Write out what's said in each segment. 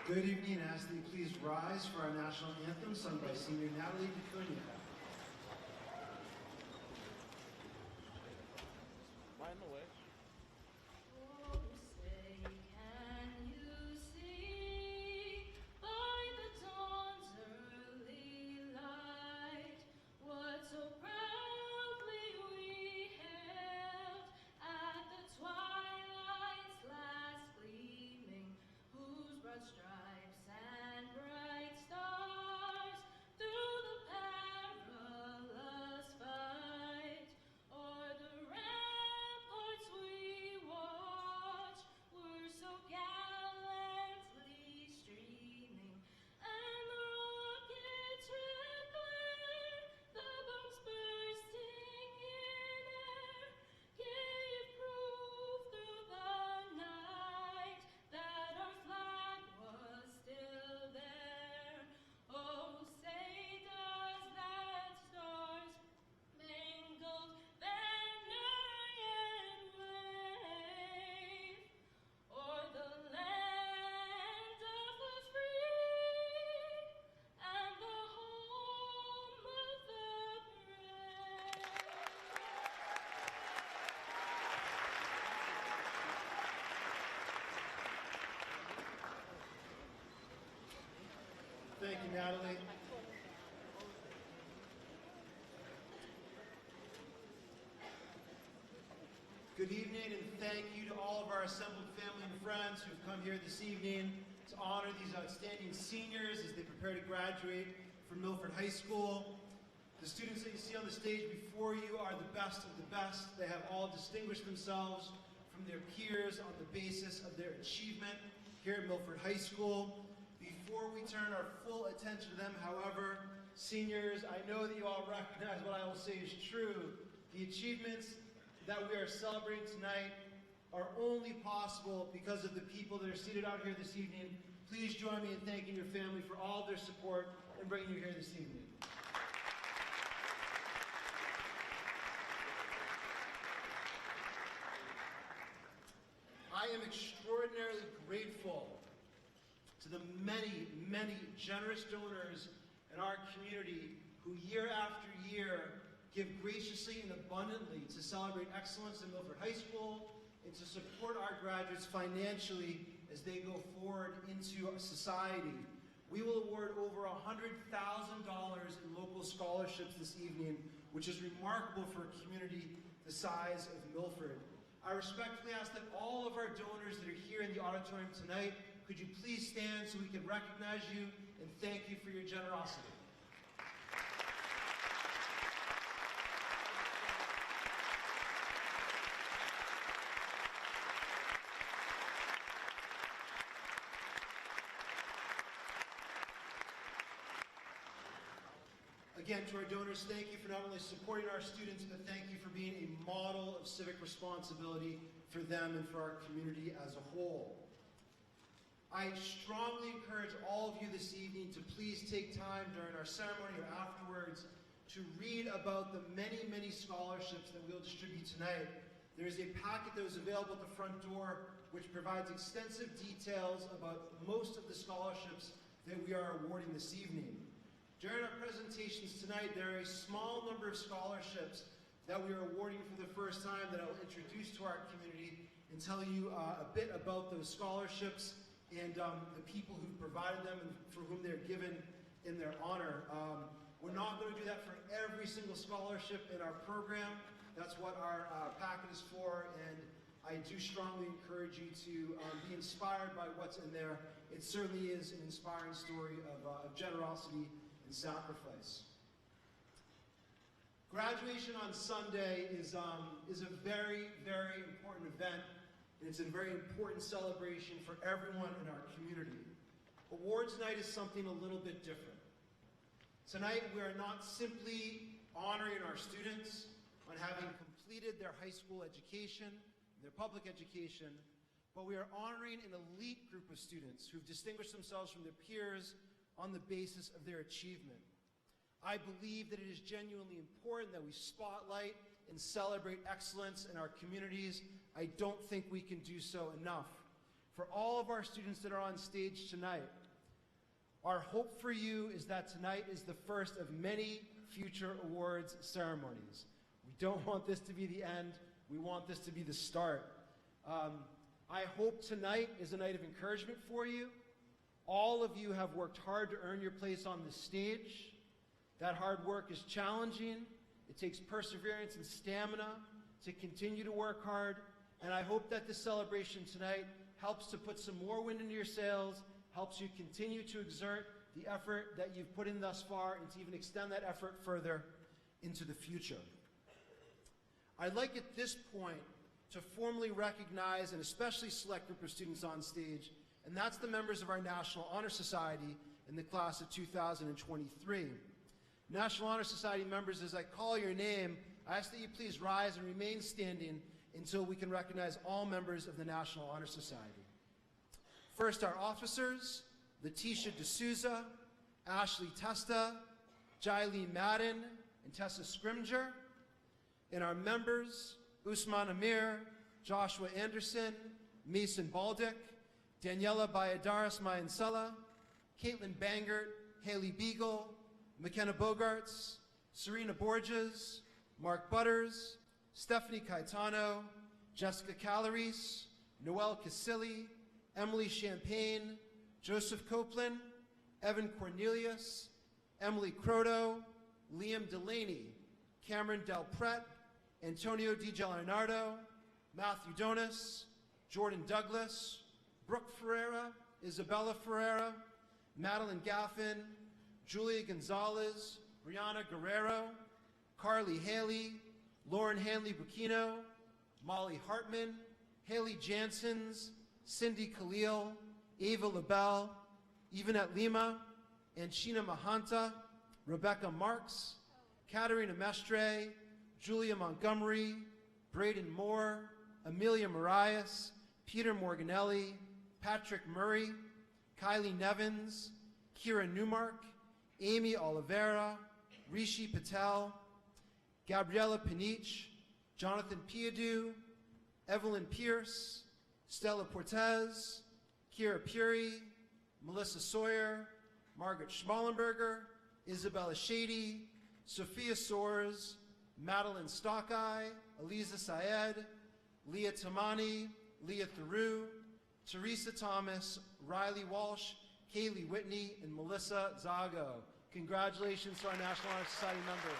Good evening, and ask that you please rise for our national anthem sung by senior Natalie DeCunha. Right in the way. Oh, say, can you see by the dawn's early light what so proudly we hailed at the twilight's last gleaming, whose broad stripes and bright stars through the perilous fight o'er the ramparts we watch were so gallantly streaming, and the rockets' red glare, the bombs bursting in air, gave proof through the night that our flag was still there. Oh, say does that star-spangled banner yet wave o'er the land of the free and the home of the brave? Thank you, Natalie. Good evening, and thank you to all of our assembled family and friends who've come here this evening to honor these outstanding seniors as they prepare to graduate from Milford High School. The students that you see on the stage before you are the best of the best. They have all distinguished themselves from their peers on the basis of their achievement here at Milford High School. Before we turn our full attention to them, however, seniors, I know that you all recognize what I will say is true. The achievements that we are celebrating tonight are only possible because of the people that are seated out here this evening. Please join me in thanking your family for all of their support in bringing you here this evening. I am extraordinarily grateful to the many, many generous donors in our community who year after year give graciously and abundantly to celebrate excellence in Milford High School and to support our graduates financially as they go forward into society. We will award over $100,000 in local scholarships this evening, which is remarkable for a community the size of Milford. I respectfully ask that all of our donors that are here in the auditorium tonight, could you please stand so we can recognize you and thank you for your generosity. Again, to our donors, thank you for not only supporting our students, but thank you for being a model of civic responsibility for them and for our community as a whole. I strongly encourage all of you this evening to please take time during our ceremony or afterwards to read about the many, many scholarships that we'll distribute tonight. There is a packet that is available at the front door which provides extensive details about most of the scholarships that we are awarding this evening. During our presentations tonight, there are a small number of scholarships that we are awarding for the first time that I'll introduce to our community and tell you a bit about those scholarships and the people who've provided them and for whom they're given in their honor. We're not going to do that for every single scholarship in our program. That's what our packet is for, and I do strongly encourage you to be inspired by what's in there. It certainly is an inspiring story of generosity and sacrifice. Graduation on Sunday is a very, very important event, and it's a very important celebration for everyone in our community. Awards night is something a little bit different. Tonight we are not simply honoring our students on having completed their high school education, their public education, but we are honoring an elite group of students who've distinguished themselves from their peers on the basis of their achievement. I believe that it is genuinely important that we spotlight and celebrate excellence in our communities. I don't think we can do so enough. for all of our students that are on stage tonight. Our hope for you is that tonight is the first of many future awards ceremonies. We don't want this to be the end. We want this to be the start. I hope tonight is a night of encouragement for you. All of you have worked hard to earn your place on the stage. That hard work is challenging. It takes perseverance and stamina to continue to work hard. And I hope that this celebration tonight helps to put some more wind into your sails, helps you continue to exert the effort that you've put in thus far and to even extend that effort further into the future. I'd like at this point to formally recognize an especially select group of students on stage, and that's the members of our National Honor Society in the class of 2023. National Honor Society members, as I call your name, I ask that you please rise and remain standing until we can recognize all members of the National Honor Society. First, our officers, Letitia D'Souza, Ashley Testa, Jailene Madden, and Tessa Scrimger. And our members, Usman Amir, Joshua Anderson, Mason Baldick, Daniela Bayadaris Mayansella, Caitlin Bangert, Haley Beagle, McKenna Bogarts, Serena Borges, Mark Butters, Stephanie Caetano, Jessica Calaris, Noelle Casilli, Emily Champagne, Joseph Copeland, Evan Cornelius, Emily Croto, Liam Delaney, Cameron Del Pret, Antonio Di Gianardo, Matthew Donis, Jordan Douglas, Brooke Ferreira, Isabella Ferreira, Madeline Gaffin, Julia Gonzalez, Brianna Guerrero, Carly Haley, Lauren Hanley-Bucchino, Molly Hartman, Haley Jansens, Cindy Khalil, Ava LaBelle, Yvonette Lima, Anchina Mahanta, Rebecca Marks, Katerina Mestre, Julia Montgomery, Braden Moore, Amelia Marias, Peter Morganelli, Patrick Murray, Kylie Nevins, Kira Newmark, Amy Oliveira, Rishi Patel, Gabriella Panich, Jonathan Piadu, Evelyn Pierce, Stella Portez, Kira Puri, Melissa Sawyer, Margaret Schmallenberger, Isabella Shady, Sophia Soares, Madeline Stockeye, Eliza Syed, Leah Tamani, Leah Theroux, Teresa Thomas, Riley Walsh, Kaylee Whitney, and Melissa Zago. Congratulations to our National Honor Society members.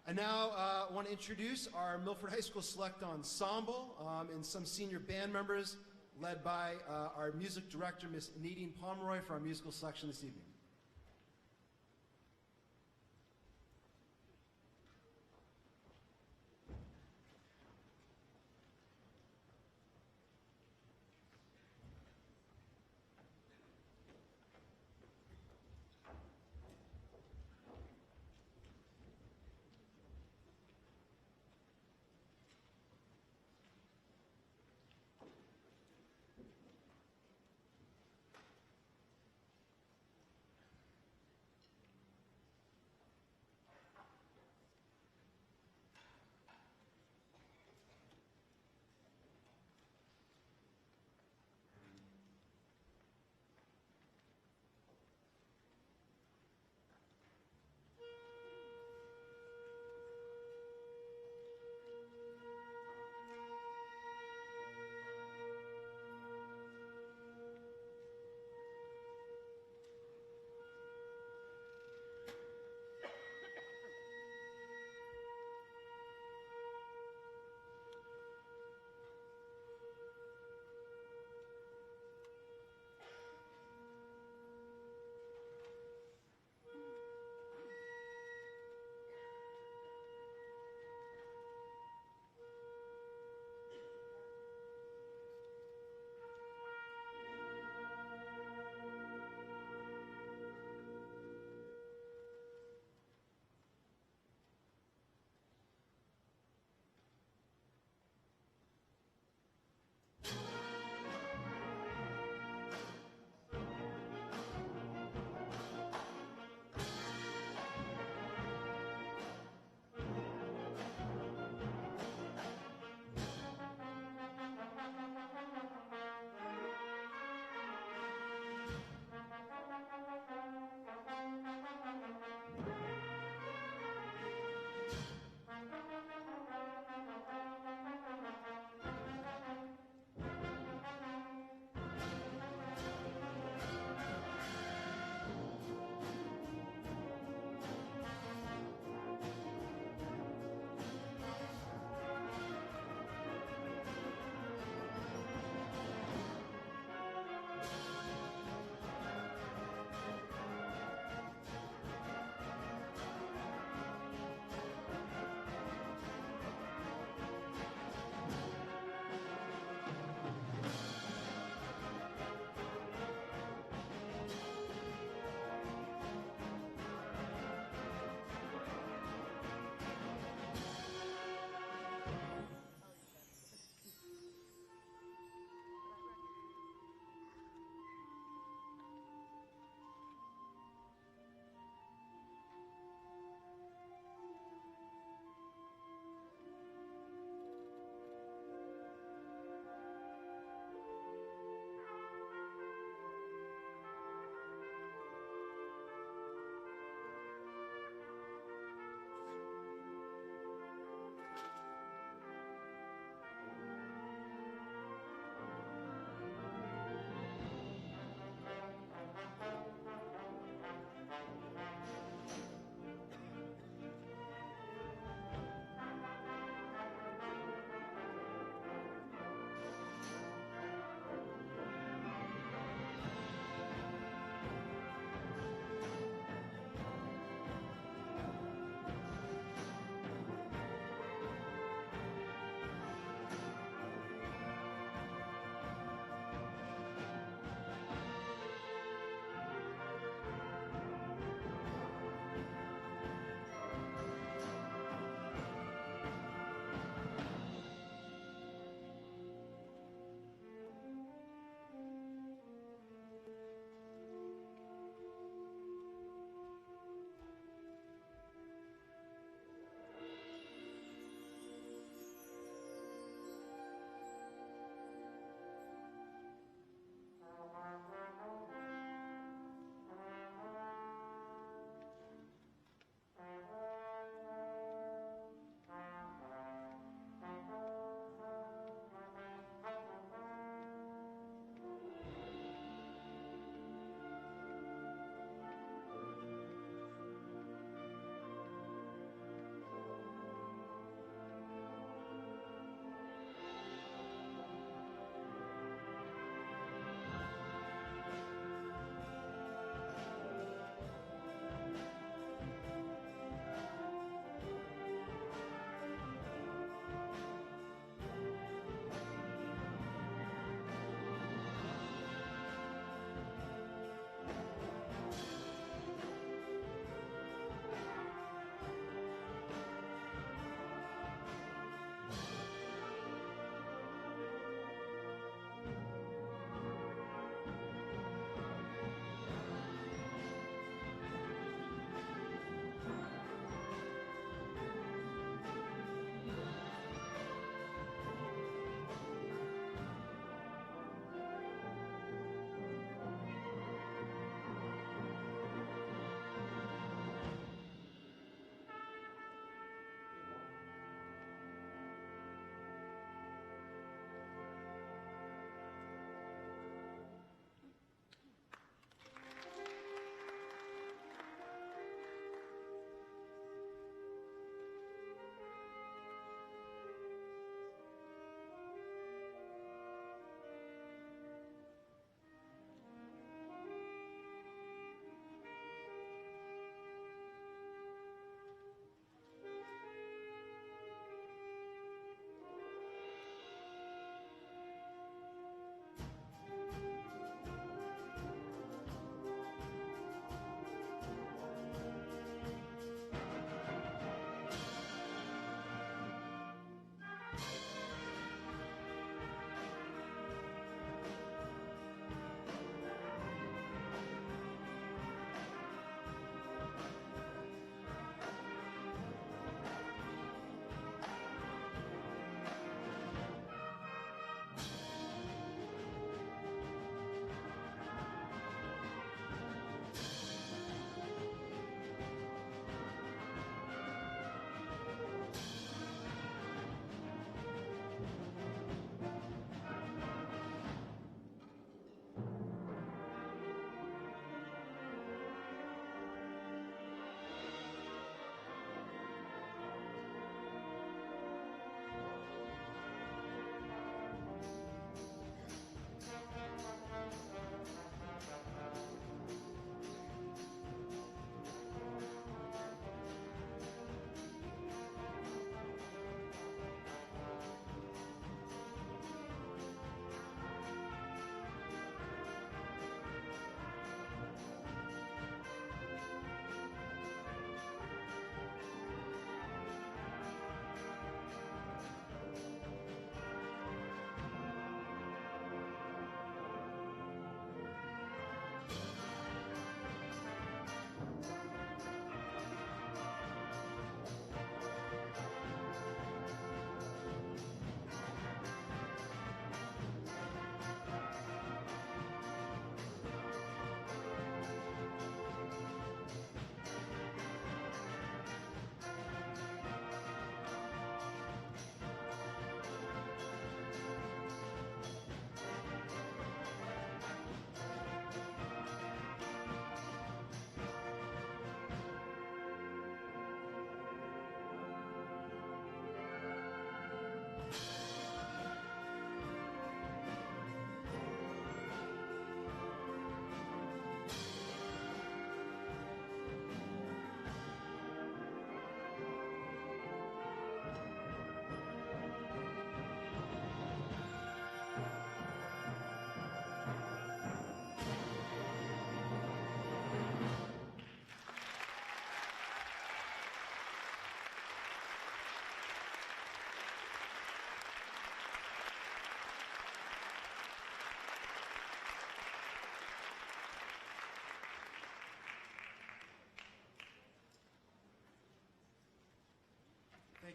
I now want to introduce our Milford High School Select Ensemble and some senior band members led by our music director, Miss Nadine Pomeroy, for our musical selection this evening.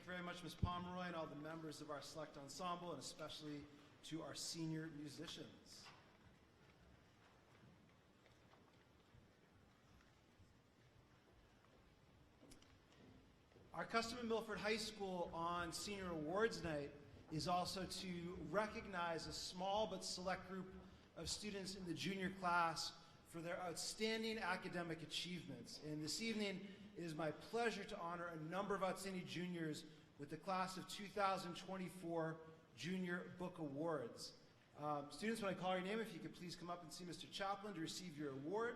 you very much, Ms. Pomeroy, and all the members of our select ensemble, and especially to our senior musicians. Our custom in Milford High School on Senior Awards Night is also to recognize a small but select group of students in the junior class for their outstanding academic achievements. And this evening, it is my pleasure to honor a number of outstanding juniors with the class of 2024 Junior Book Awards. Students, when I call your name, if you could please come up and see Mr. Chaplin to receive your award.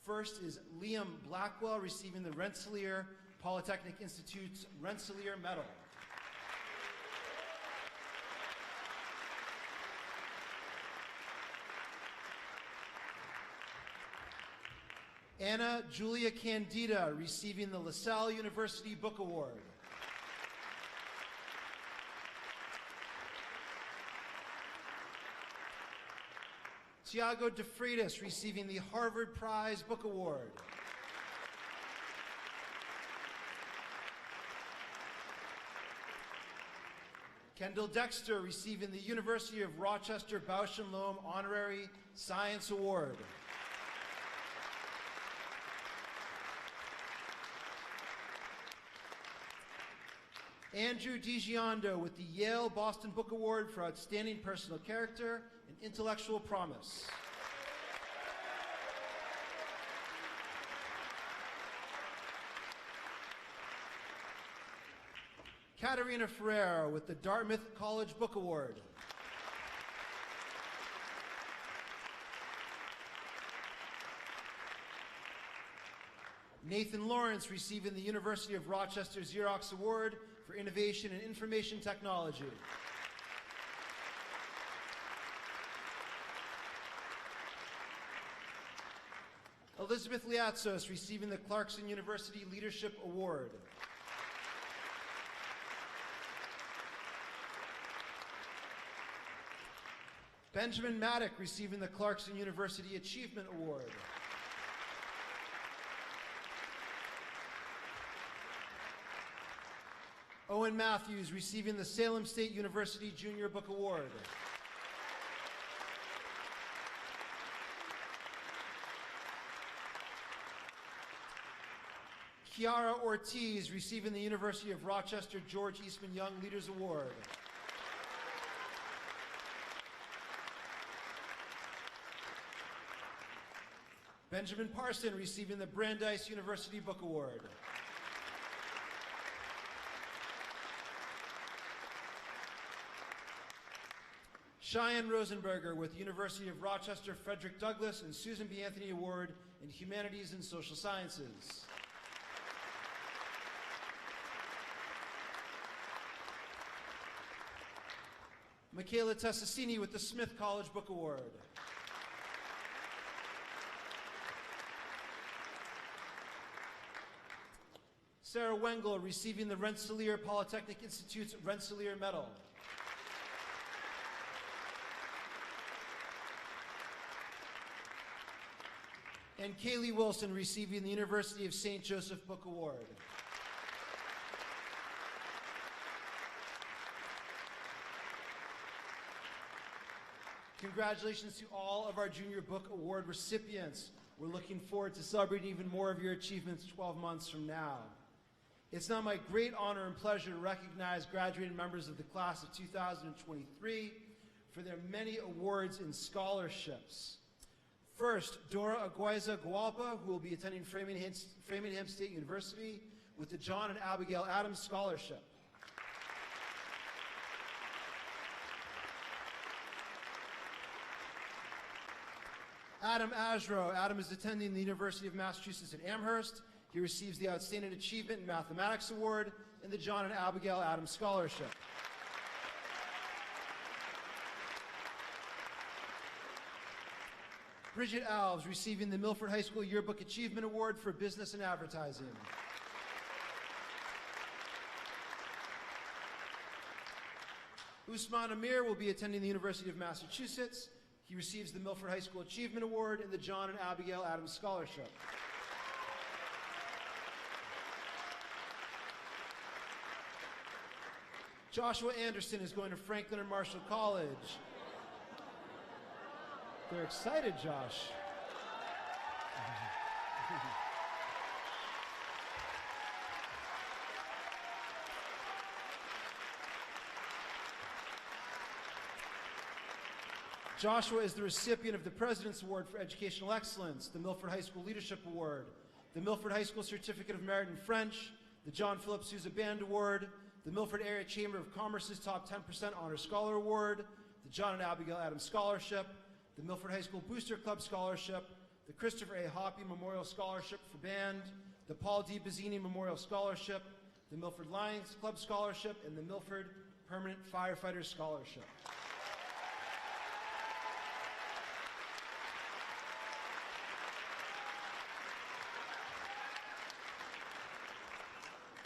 First is Liam Blackwell, receiving the Rensselaer Polytechnic Institute's Rensselaer Medal. Anna Julia Candida, receiving the LaSalle University Book Award. Tiago De Freitas, receiving the Harvard Prize Book Award. Kendall Dexter, receiving the University of Rochester Bausch and Lomb Honorary Science Award. Andrew DiGiondo with the Yale Boston Book Award for Outstanding Personal Character and Intellectual Promise. Katerina Ferreira with the Dartmouth College Book Award. Nathan Lawrence receiving the University of Rochester Xerox Award for Innovation in Information Technology. Elizabeth Liatzos receiving the Clarkson University Leadership Award. Benjamin Maddock receiving the Clarkson University Achievement Award. Owen Matthews receiving the Salem State University Junior Book Award. Kiara Ortiz receiving the University of Rochester George Eastman Young Leaders Award. Benjamin Parson receiving the Brandeis University Book Award. Cheyenne Rosenberger with University of Rochester Frederick Douglass and Susan B. Anthony Award in Humanities and Social Sciences. Michaela Tessassini with the Smith College Book Award. Sarah Wengel receiving the Rensselaer Polytechnic Institute's Rensselaer Medal. And Kaylee Wilson receiving the University of St. Joseph Book Award. Congratulations to all of our Junior Book Award recipients. We're looking forward to celebrating even more of your achievements 12 months from now. It's now my great honor and pleasure to recognize graduating members of the class of 2023 for their many awards and scholarships. First, Dora Aguiza Gualpa, who will be attending Framingham State University with the John and Abigail Adams Scholarship. Adam Asro. Adam is attending the University of Massachusetts at Amherst. He receives the Outstanding Achievement in Mathematics Award and the John and Abigail Adams Scholarship. Bridget Alves receiving the Milford High School Yearbook Achievement Award for Business and Advertising. Usman Amir will be attending the University of Massachusetts. He receives the Milford High School Achievement Award and the John and Abigail Adams Scholarship. Joshua Anderson is going to Franklin and Marshall College. They're excited, Josh. Joshua is the recipient of the President's Award for Educational Excellence, the Milford High School Leadership Award, the Milford High School Certificate of Merit in French, the John Philip Sousa Band Award, the Milford Area Chamber of Commerce's Top 10% Honor Scholar Award, the John and Abigail Adams Scholarship, the Milford High School Booster Club Scholarship, the Christopher A. Hoppy Memorial Scholarship for Band, the Paul D. Bazzini Memorial Scholarship, the Milford Lions Club Scholarship, and the Milford Permanent Firefighters Scholarship.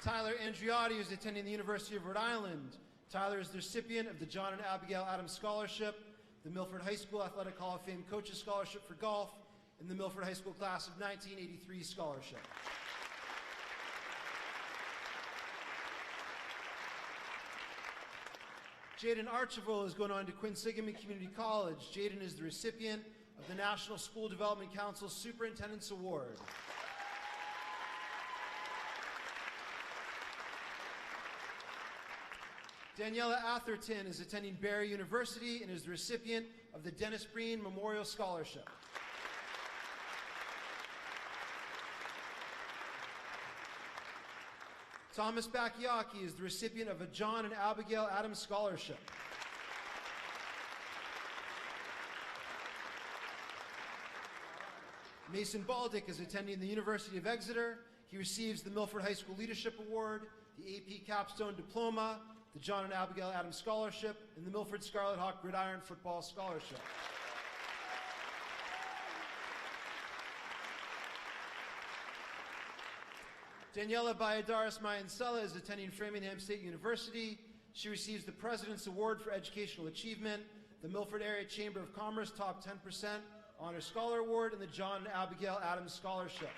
Tyler Andriotti is attending the University of Rhode Island. Tyler is the recipient of the John and Abigail Adams Scholarship, the Milford High School Athletic Hall of Fame Coaches Scholarship for Golf, and the Milford High School Class of 1983 Scholarship. Jaden Archibald is going on to Quinsigamond Community College. Jaden is the recipient of the National School Development Council Superintendent's Award. Daniela Atherton is attending Barry University and is the recipient of the Dennis Breen Memorial Scholarship. Thomas Bakayaki is the recipient of a John and Abigail Adams Scholarship. Mason Baldick is attending the University of Exeter. He receives the Milford High School Leadership Award, the AP Capstone Diploma, the John and Abigail Adams Scholarship, and the Milford Scarlet Hawk Gridiron Football Scholarship. Daniela Valladares Mayancella is attending Framingham State University. She receives the President's Award for Educational Achievement, the Milford Area Chamber of Commerce Top 10% Honor Scholar Award, and the John and Abigail Adams Scholarship.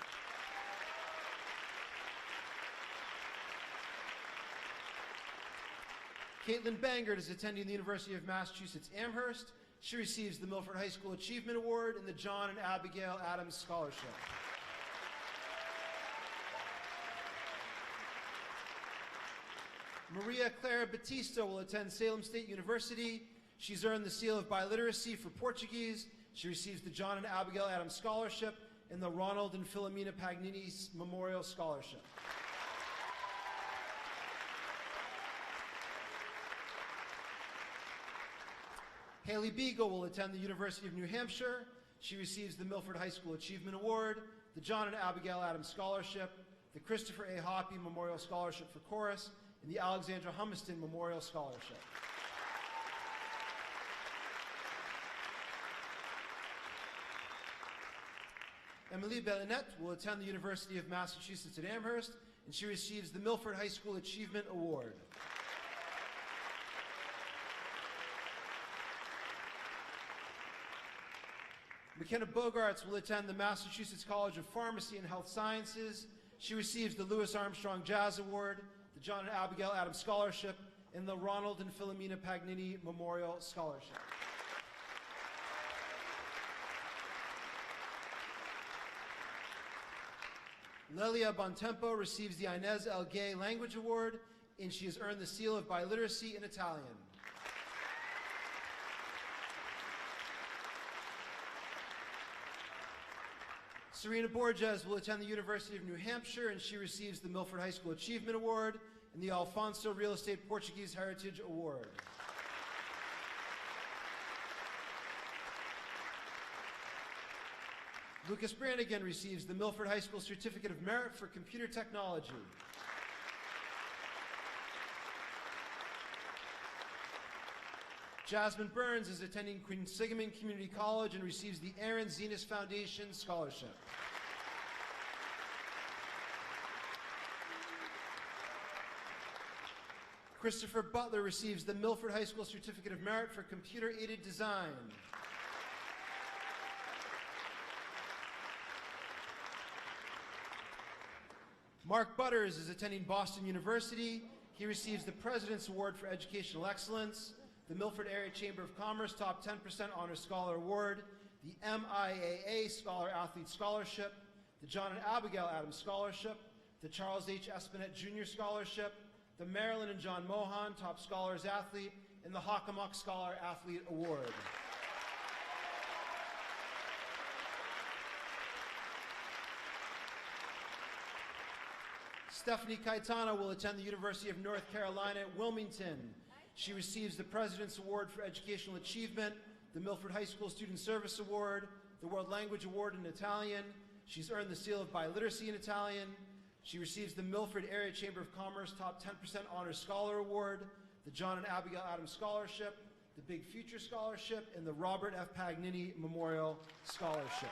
Caitlin Bangert is attending the University of Massachusetts Amherst. She receives the Milford High School Achievement Award and the John and Abigail Adams Scholarship. Maria Clara Batista will attend Salem State University. She's earned the seal of biliteracy for Portuguese. She receives the John and Abigail Adams Scholarship and the Ronald and Philomena Pagnini Memorial Scholarship. Haley Beagle will attend the University of New Hampshire. She receives the Milford High School Achievement Award, the John and Abigail Adams Scholarship, the Christopher A. Hoppy Memorial Scholarship for Chorus, and the Alexandra Humiston Memorial Scholarship. Emily Bellinette will attend the University of Massachusetts at Amherst, and she receives the Milford High School Achievement Award. McKenna Bogarts will attend the Massachusetts College of Pharmacy and Health Sciences. She receives the Louis Armstrong Jazz Award, the John and Abigail Adams Scholarship, and the Ronald and Philomena Pagnini Memorial Scholarship. Lelia Bontempo receives the Inez L. Gay Language Award, and she has earned the seal of biliteracy in Italian. Serena Borges will attend the University of New Hampshire, and she receives the Milford High School Achievement Award and the Alfonso Real Estate Portuguese Heritage Award. Lucas Brannigan receives the Milford High School Certificate of Merit for Computer Technology. Jasmine Burns is attending Quinsigamond Community College and receives the Aaron Zenas Foundation Scholarship. Christopher Butler receives the Milford High School Certificate of Merit for Computer-Aided Design. Mark Butters is attending Boston University. He receives the President's Award for Educational Excellence, the Milford Area Chamber of Commerce Top 10% Honor Scholar Award, the MIAA Scholar Athlete Scholarship, the John and Abigail Adams Scholarship, the Charles H. Espinette Jr. Scholarship, the Marilyn and John Mohan Top Scholars Athlete, and the Hockomock Scholar Athlete Award. Stephanie Caetano will attend the University of North Carolina at Wilmington. She receives the President's Award for Educational Achievement, the Milford High School Student Service Award, the World Language Award in Italian. She's earned the Seal of Biliteracy in Italian. She receives the Milford Area Chamber of Commerce Top 10% Honor Scholar Award, the John and Abigail Adams Scholarship, the Big Future Scholarship, and the Robert F. Pagnini Memorial Scholarship.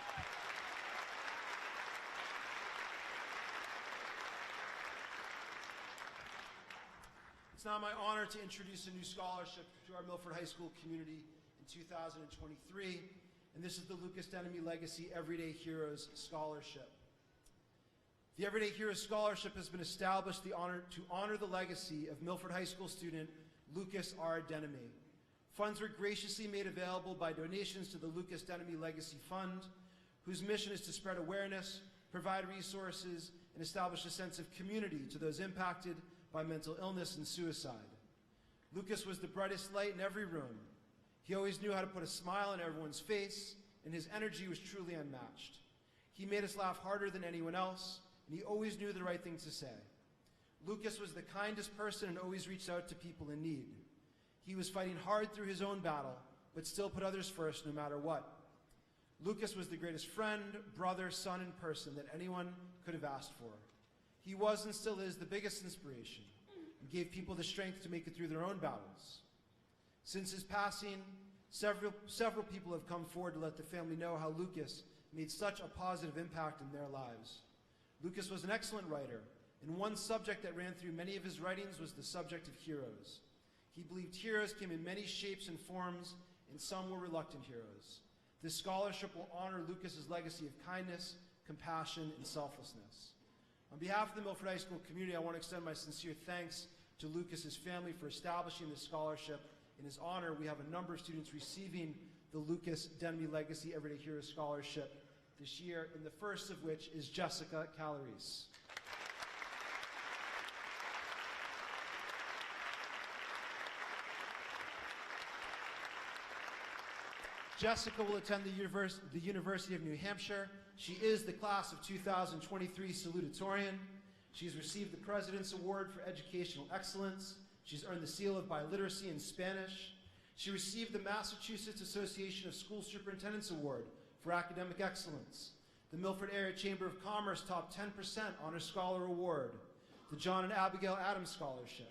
It's now my honor to introduce a new scholarship to our Milford High School community in 2023, and this is the Lucas Denemy Legacy Everyday Heroes Scholarship. The Everyday Heroes Scholarship has been established to honor the legacy of Milford High School student Lucas R. Denemy. Funds were graciously made available by donations to the Lucas Denemy Legacy Fund, whose mission is to spread awareness, provide resources, and establish a sense of community to those impacted by mental illness and suicide. Lucas was the brightest light in every room. He always knew how to put a smile on everyone's face, and his energy was truly unmatched. He made us laugh harder than anyone else, and he always knew the right thing to say. Lucas was the kindest person and always reached out to people in need. He was fighting hard through his own battle, but still put others first no matter what. Lucas was the greatest friend, brother, son, and person that anyone could have asked for. He was and still is the biggest inspiration and gave people the strength to make it through their own battles. Since his passing, several people have come forward to let the family know how Lucas made such a positive impact in their lives. Lucas was an excellent writer, and one subject that ran through many of his writings was the subject of heroes. He believed heroes came in many shapes and forms, and some were reluctant heroes. This scholarship will honor Lucas's legacy of kindness, compassion, and selflessness. On behalf of the Milford High School community, I want to extend my sincere thanks to Lucas's family for establishing this scholarship. In his honor, we have a number of students receiving the Lucas Denemy Legacy Everyday Heroes Scholarship this year, and the first of which is Jessica Calarise. Jessica will attend the University of New Hampshire. She is the class of 2023 salutatorian. She's received the President's Award for Educational Excellence. She's earned the Seal of Biliteracy in Spanish. She received the Massachusetts Association of School Superintendents Award for Academic Excellence, the Milford Area Chamber of Commerce Top 10% Honor Scholar Award, the John and Abigail Adams Scholarship,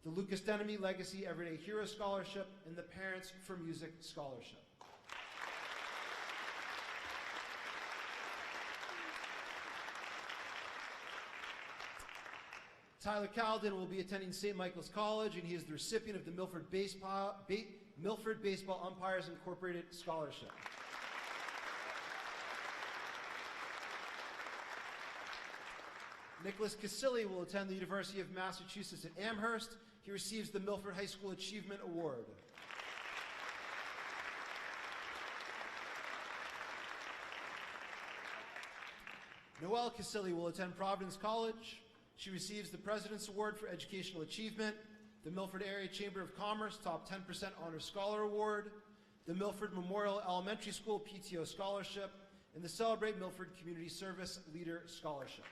the Lucas Denemy Legacy Everyday Hero Scholarship, and the Parents for Music Scholarship. Tyler Calden will be attending St. Michael's College, and he is the recipient of the Milford Baseball Umpires Incorporated Scholarship. Nicholas Casilli will attend the University of Massachusetts at Amherst. He receives the Milford High School Achievement Award. Noelle Casilli will attend Providence College. She receives the President's Award for Educational Achievement, the Milford Area Chamber of Commerce Top 10% Honor Scholar Award, the Milford Memorial Elementary School PTO Scholarship, and the Celebrate Milford Community Service Leader Scholarship.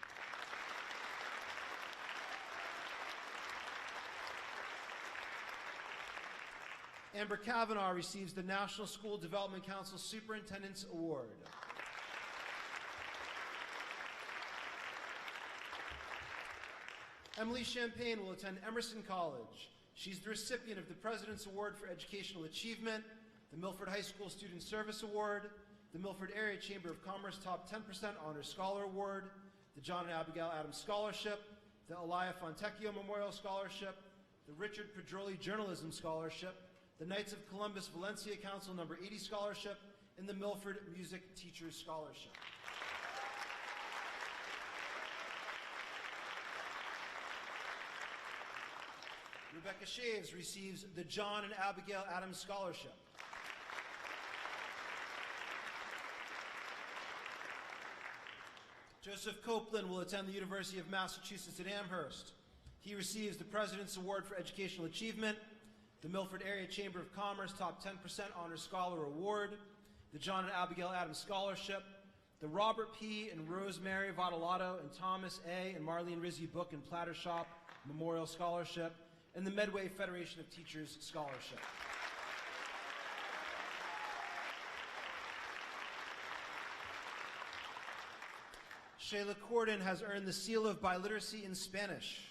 Amber Kavanaugh receives the National School Development Council Superintendent's Award. Emily Champagne will attend Emerson College. She's the recipient of the President's Award for Educational Achievement, the Milford High School Student Service Award, the Milford Area Chamber of Commerce Top 10% Honor Scholar Award, the John and Abigail Adams Scholarship, the Elia Fontecchio Memorial Scholarship, the Richard Pedroli Journalism Scholarship, the Knights of Columbus Valencia Council No. 80 Scholarship, and the Milford Music Teachers Scholarship. Rebecca Shaves receives the John and Abigail Adams Scholarship. Joseph Copeland will attend the University of Massachusetts at Amherst. He receives the President's Award for Educational Achievement, the Milford Area Chamber of Commerce Top 10% Honor Scholar Award, the John and Abigail Adams Scholarship, the Robert P. and Rosemary Vadalato and Thomas A. and Marlene Rizzi Book and Platter Shop Memorial Scholarship, and the Medway Federation of Teachers Scholarship. Shayla Corden has earned the seal of biliteracy in Spanish.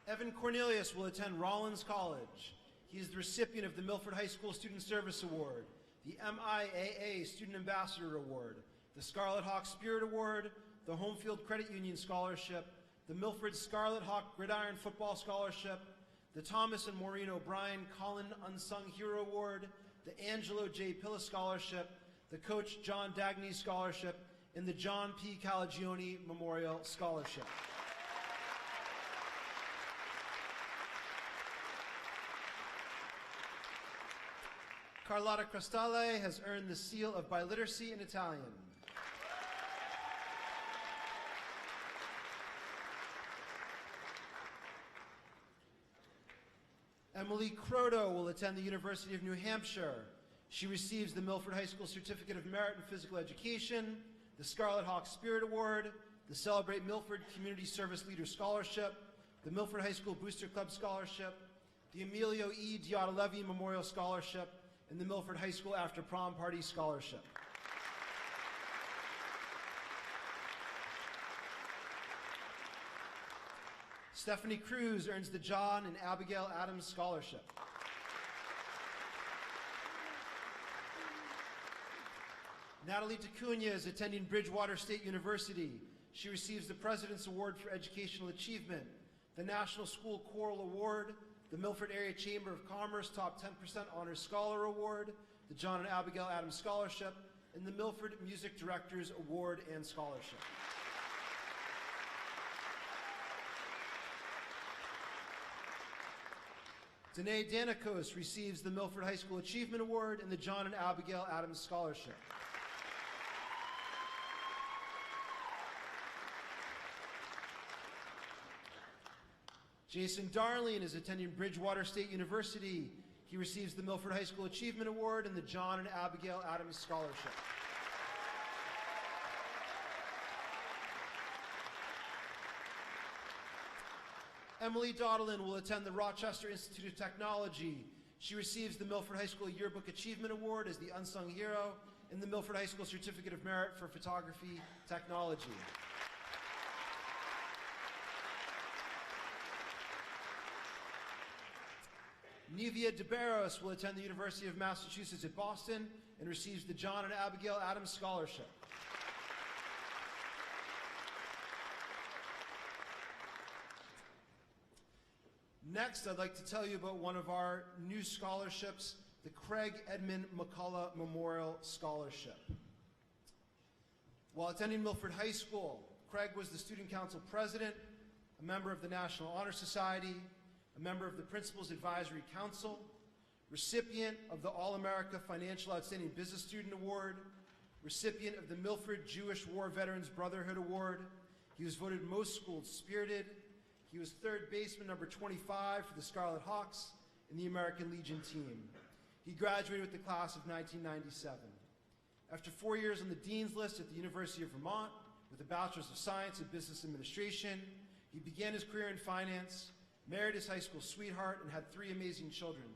Evan Cornelius will attend Rollins College. He is the recipient of the Milford High School Student Service Award, the MIAA Student Ambassador Award, the Scarlet Hawk Spirit Award, the Homefield Credit Union Scholarship, the Milford Scarlet Hawk Gridiron Football Scholarship, the Thomas and Maureen O'Brien Collin Unsung Hero Award, the Angelo J. Pilla Scholarship, the Coach John Dagny Scholarship, and the John P. Calagione Memorial Scholarship. Carlotta Cristale has earned the seal of biliteracy in Italian. Emily Croto will attend the University of New Hampshire. She receives the Milford High School Certificate of Merit in Physical Education, the Scarlet Hawk Spirit Award, the Celebrate Milford Community Service Leader Scholarship, the Milford High School Booster Club Scholarship, the Emilio E. Diotta-Levy Memorial Scholarship, and the Milford High School After Prom Party Scholarship. Stephanie Cruz earns the John and Abigail Adams Scholarship. Natalie DeCunha is attending Bridgewater State University. She receives the President's Award for Educational Achievement, the National School Choral Award, the Milford Area Chamber of Commerce Top 10% Honor Scholar Award, the John and Abigail Adams Scholarship, and the Milford Music Directors Award and Scholarship. Danae Danikos receives the Milford High School Achievement Award and the John and Abigail Adams Scholarship. Jason Darling is attending Bridgewater State University. He receives the Milford High School Achievement Award and the John and Abigail Adams Scholarship. Emily Doddelin will attend the Rochester Institute of Technology. She receives the Milford High School Yearbook Achievement Award as the Unsung Hero and the Milford High School Certificate of Merit for Photography Technology. Nevia DeBarros will attend the University of Massachusetts at Boston and receives the John and Abigail Adams Scholarship. Next, I'd like to tell you about one of our new scholarships, the Craig Edmund McCullough Memorial Scholarship. While attending Milford High School, Craig was the Student Council President, a member of the National Honor Society, a member of the Principals Advisory Council, recipient of the All-America Financial Outstanding Business Student Award, recipient of the Milford Jewish War Veterans Brotherhood Award. He was voted most school-spirited. He was third baseman number 25 for the Scarlet Hawks in the American Legion team. He graduated with the class of 1997. After 4 years on the Dean's List at the University of Vermont with a Bachelor's of Science in Business Administration, he began his career in finance, married his high school sweetheart, and had 3 amazing children.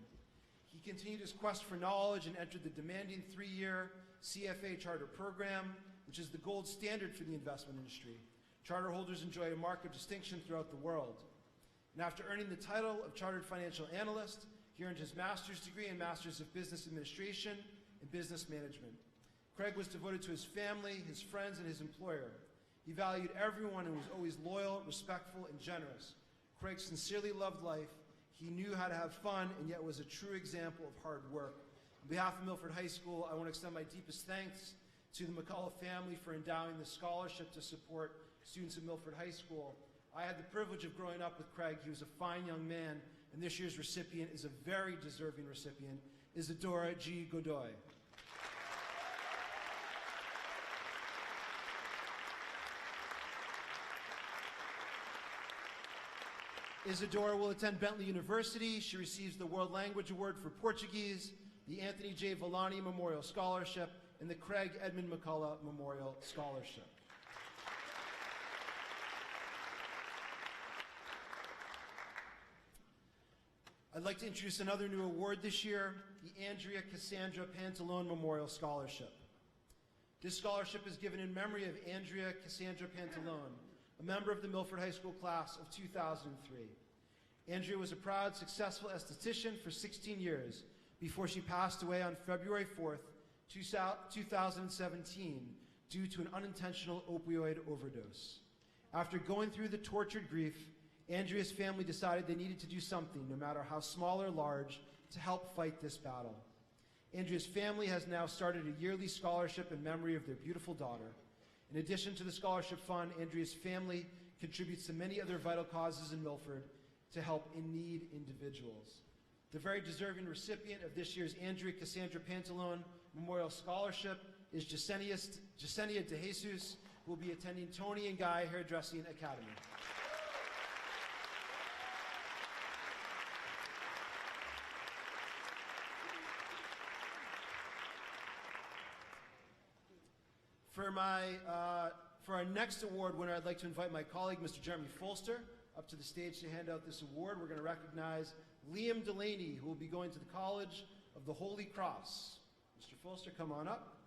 He continued his quest for knowledge and entered the demanding 3-year CFA charter program, which is the gold standard for the investment industry. Charter holders enjoy a mark of distinction throughout the world. And after earning the title of Chartered Financial Analyst, he earned his master's degree in Masters of Business Administration and Business Management. Craig was devoted to his family, his friends, and his employer. He valued everyone and was always loyal, respectful, and generous. Craig sincerely loved life. He knew how to have fun and yet was a true example of hard work. On behalf of Milford High School, I want to extend my deepest thanks to the McCullough family for endowing the scholarship to support students at Milford High School. I had the privilege of growing up with Craig. He was a fine young man, and this year's recipient is a very deserving recipient, Isadora G. Godoy. Isadora will attend Bentley University. She receives the World Language Award for Portuguese, the Anthony J. Villani Memorial Scholarship, and the Craig Edmund McCullough Memorial Scholarship. I'd like to introduce another new award this year, the Andrea Cassandra Pantalone Memorial Scholarship. This scholarship is given in memory of Andrea Cassandra Pantalone, a member of the Milford High School class of 2003. Andrea was a proud, successful esthetician for 16 years before she passed away on February 4th, 2017, due to an unintentional opioid overdose. After going through the tortured grief, Andrea's family decided they needed to do something, no matter how small or large, to help fight this battle. Andrea's family has now started a yearly scholarship in memory of their beautiful daughter. In addition to the scholarship fund, Andrea's family contributes to many other vital causes in Milford to help in-need individuals. The very deserving recipient of this year's Andrea Cassandra Pantalone Memorial Scholarship is Yesenia De Jesus, who will be attending Tony and Guy Hairdressing Academy. For our next award winner, I'd like to invite my colleague, Mr. Jeremy Folster, up to the stage to hand out this award. We're going to recognize Liam Delaney, who will be going to the College of the Holy Cross. Mr. Folster, come on up.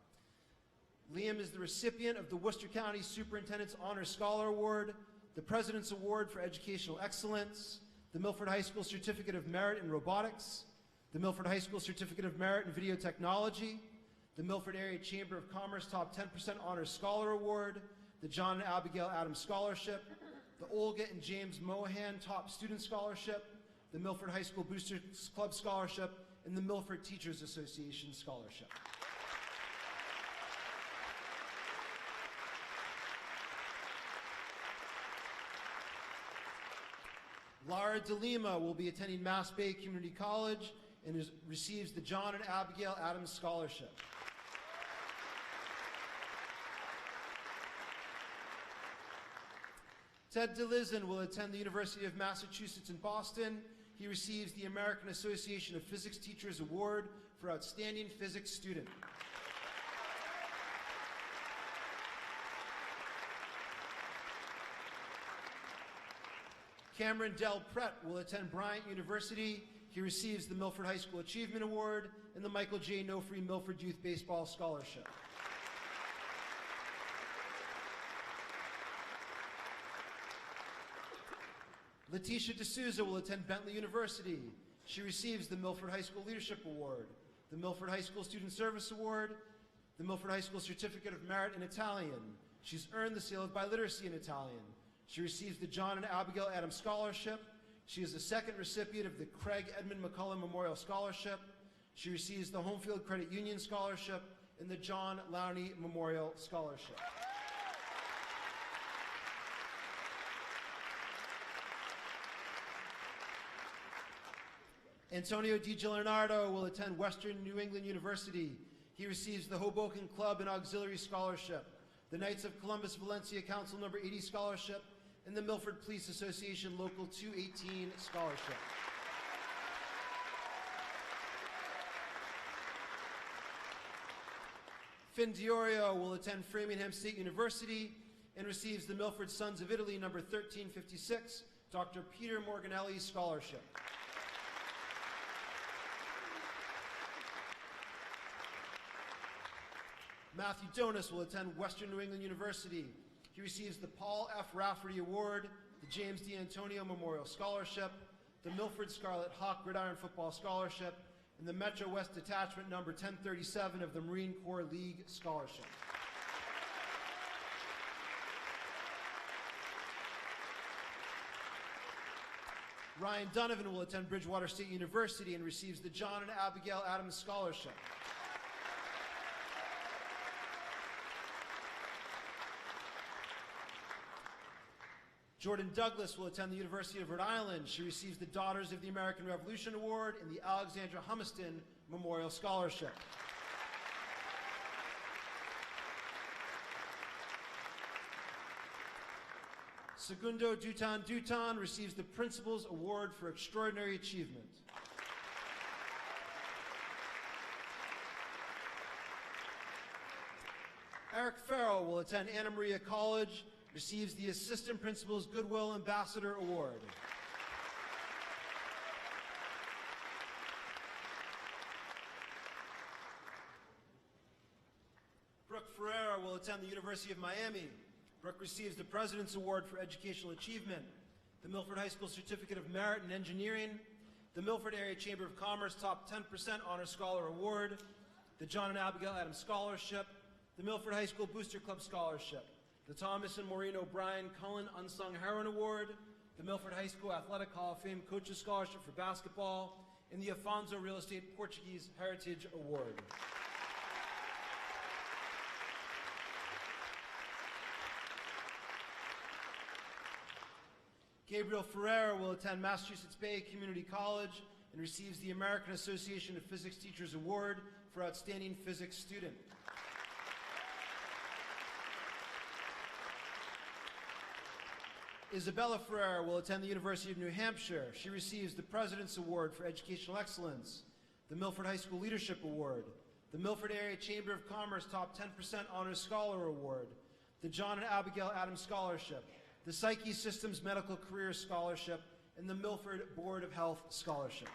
Liam is the recipient of the Worcester County Superintendent's Honor Scholar Award, the President's Award for Educational Excellence, the Milford High School Certificate of Merit in Robotics, the Milford High School Certificate of Merit in Video Technology, the Milford Area Chamber of Commerce Top 10% Honors Scholar Award, the John and Abigail Adams Scholarship, the Olga and James Mohan Top Student Scholarship, the Milford High School Boosters Club Scholarship, and the Milford Teachers Association Scholarship. Lara DeLima will be attending Mass Bay Community College and receives the John and Abigail Adams Scholarship. Ted DeLizen will attend the University of Massachusetts in Boston. He receives the American Association of Physics Teachers Award for Outstanding Physics Student. Cameron Del Prett will attend Bryant University. He receives the Milford High School Achievement Award and the Michael J. Nofree Milford Youth Baseball Scholarship. Letitia D'Souza will attend Bentley University. She receives the Milford High School Leadership Award, the Milford High School Student Service Award, the Milford High School Certificate of Merit in Italian. She's earned the seal of biliteracy in Italian. She receives the John and Abigail Adams Scholarship. She is the second recipient of the Craig Edmund McCullough Memorial Scholarship. She receives the Homefield Credit Union Scholarship and the John Lowney Memorial Scholarship. Antonio DiGianardo will attend Western New England University. He receives the Hoboken Club and Auxiliary Scholarship, the Knights of Columbus Valencia Council No. 80 Scholarship, and the Milford Police Association Local 218 Scholarship. Finn Diorio will attend Framingham State University and receives the Milford Sons of Italy No. 1356 Dr. Peter Morganelli Scholarship. Matthew Donis will attend Western New England University. He receives the Paul F. Rafferty Award, the James D. Antonio Memorial Scholarship, the Milford Scarlet Hawk Gridiron Football Scholarship, and the Metro West Detachment number 1037 of the Marine Corps League Scholarship. Ryan Donovan will attend Bridgewater State University and receives the John and Abigail Adams Scholarship. Jordan Douglas will attend the University of Rhode Island. She receives the Daughters of the American Revolution Award and the Alexandra Humiston Memorial Scholarship. Segundo Dutan receives the Principal's Award for Extraordinary Achievement. Eric Farrell will attend Anna Maria College, receives the Assistant Principal's Goodwill Ambassador Award. Brooke Ferreira will attend the University of Miami. Brooke receives the President's Award for Educational Achievement, the Milford High School Certificate of Merit in Engineering, the Milford Area Chamber of Commerce Top 10% Honor Scholar Award, the John and Abigail Adams Scholarship, the Milford High School Booster Club Scholarship, the Thomas and Maureen O'Brien Cullen Unsung Heroine Award, the Milford High School Athletic Hall of Fame Coaches Scholarship for Basketball, and the Afonso Real Estate Portuguese Heritage Award. Gabriel Ferreira will attend Massachusetts Bay Community College and receives the American Association of Physics Teachers Award for Outstanding Physics Student. Isabella Ferreira will attend the University of New Hampshire. She receives the President's Award for Educational Excellence, the Milford High School Leadership Award, the Milford Area Chamber of Commerce Top 10% Honors Scholar Award, the John and Abigail Adams Scholarship, the Psyche Systems Medical Career Scholarship, and the Milford Board of Health Scholarship.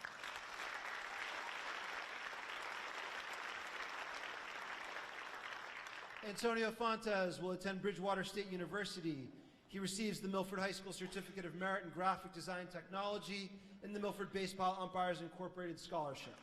Antonio Fontes will attend Bridgewater State University. He receives the Milford High School Certificate of Merit in Graphic Design Technology and the Milford Baseball Umpires Incorporated Scholarship.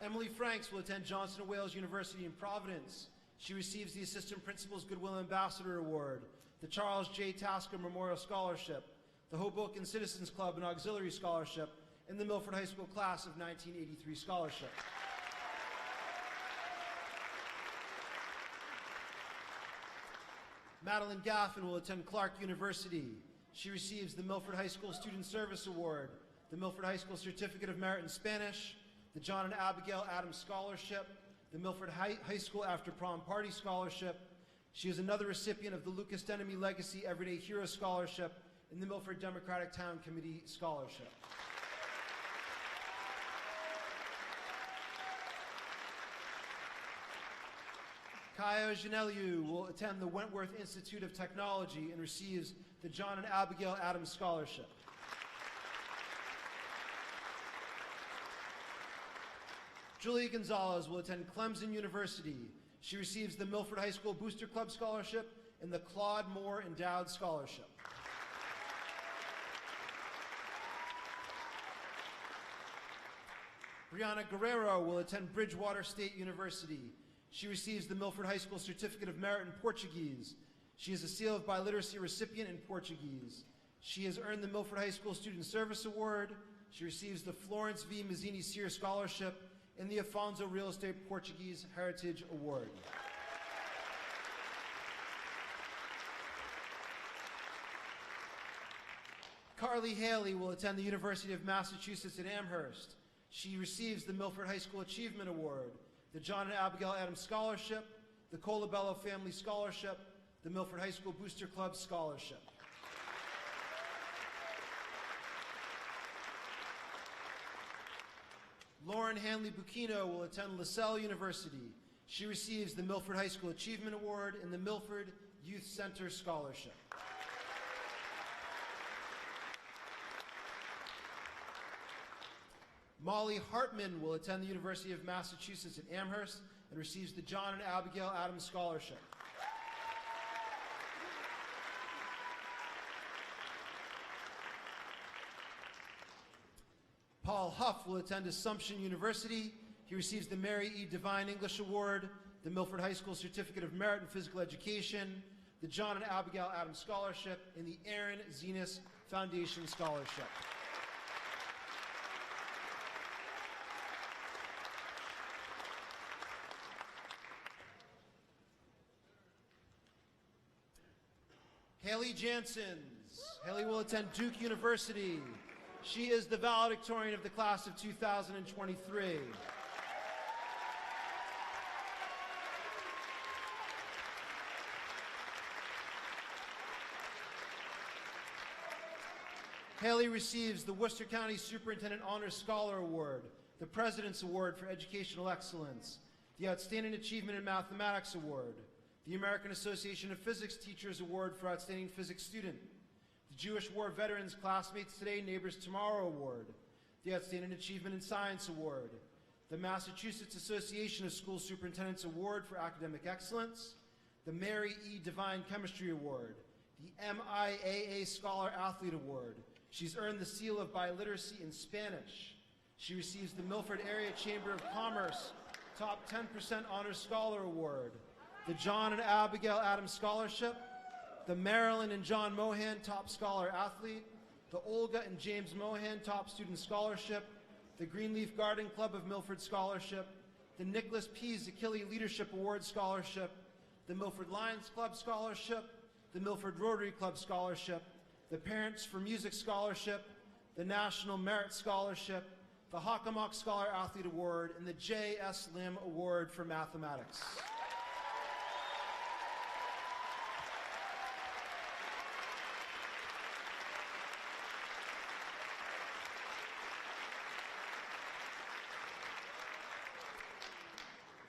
Emily Franks will attend Johnson & Wales University in Providence. She receives the Assistant Principal's Goodwill Ambassador Award, the Charles J. Tasker Memorial Scholarship, the Hoboken Citizens Club and Auxiliary Scholarship, and the Milford High School Class of 1983 Scholarship. Madeline Gaffin will attend Clark University. She receives the Milford High School Student Service Award, the Milford High School Certificate of Merit in Spanish, the John and Abigail Adams Scholarship, the Milford High School After Prom Party Scholarship. She is another recipient of the Lucas Denemy Legacy Everyday Hero Scholarship and the Milford Democratic Town Committee Scholarship. Kaya Janeliu will attend the Wentworth Institute of Technology and receives the John and Abigail Adams Scholarship. Julia Gonzalez will attend Clemson University. She receives the Milford High School Booster Club Scholarship and the Claude Moore Endowed Scholarship. Brianna Guerrero will attend Bridgewater State University. She receives the Milford High School Certificate of Merit in Portuguese. She is a Seal of Biliteracy recipient in Portuguese. She has earned the Milford High School Student Service Award. She receives the Florence V. Mazzini Sear Scholarship and the Afonso Real Estate Portuguese Heritage Award. Carly Haley will attend the University of Massachusetts at Amherst. She receives the Milford High School Achievement Award, the John and Abigail Adams Scholarship, the Colabello Family Scholarship, the Milford High School Booster Club Scholarship. Lauren Hanley Bucchino will attend LaSalle University. She receives the Milford High School Achievement Award and the Milford Youth Center Scholarship. Molly Hartman will attend the University of Massachusetts at Amherst and receives the John and Abigail Adams Scholarship. Paul Huff will attend Assumption University. He receives the Mary E. Devine English Award, the Milford High School Certificate of Merit in Physical Education, the John and Abigail Adams Scholarship, and the Aaron Zenas Foundation Scholarship. Janssens. Haley will attend Duke University. She is the valedictorian of the class of 2023. Haley receives the Worcester County Superintendent Honors Scholar Award, the President's Award for Educational Excellence, the Outstanding Achievement in Mathematics Award, the American Association of Physics Teachers Award for Outstanding Physics Student, the Jewish War Veterans Classmates Today, Neighbors Tomorrow Award, the Outstanding Achievement in Science Award, the Massachusetts Association of School Superintendents Award for Academic Excellence, the Mary E. Devine Chemistry Award, the MIAA Scholar Athlete Award. She's earned the seal of biliteracy in Spanish. She receives the Milford Area Chamber of Commerce Top 10% Honors Scholar Award, the John and Abigail Adams Scholarship, the Marilyn and John Mohan Top Scholar Athlete, the Olga and James Mohan Top Student Scholarship, the Greenleaf Garden Club of Milford Scholarship, the Nicholas P. Zakili Leadership Award Scholarship, the Milford Lions Club Scholarship, the Milford Rotary Club Scholarship, the Parents for Music Scholarship, the National Merit Scholarship, the Hockomock Scholar Athlete Award, and the J.S. Lim Award for Mathematics.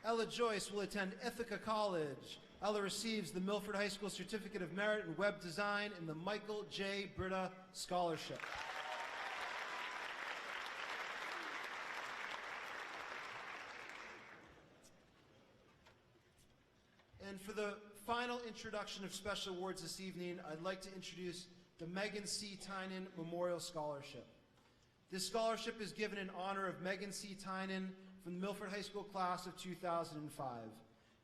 Ella Joyce will attend Ithaca College. Ella receives the Milford High School Certificate of Merit in Web Design and the Michael J. Britta Scholarship. And for the final introduction of special awards this evening, I'd like to introduce the Megan C. Tynan Memorial Scholarship. This scholarship is given in honor of Megan C. Tynan from the Milford High School class of 2005.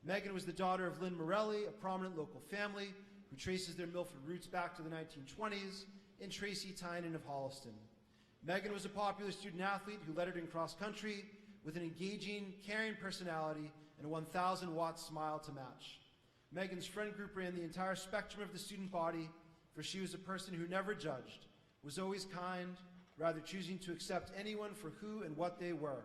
Megan was the daughter of Lynn Morelli, a prominent local family who traces their Milford roots back to the 1920s, and Tracy Tynan of Holliston. Megan was a popular student athlete who lettered in cross country with an engaging, caring personality and a 1,000-watt smile to match. Megan's friend group ran the entire spectrum of the student body, for she was a person who never judged, was always kind, rather choosing to accept anyone for who and what they were.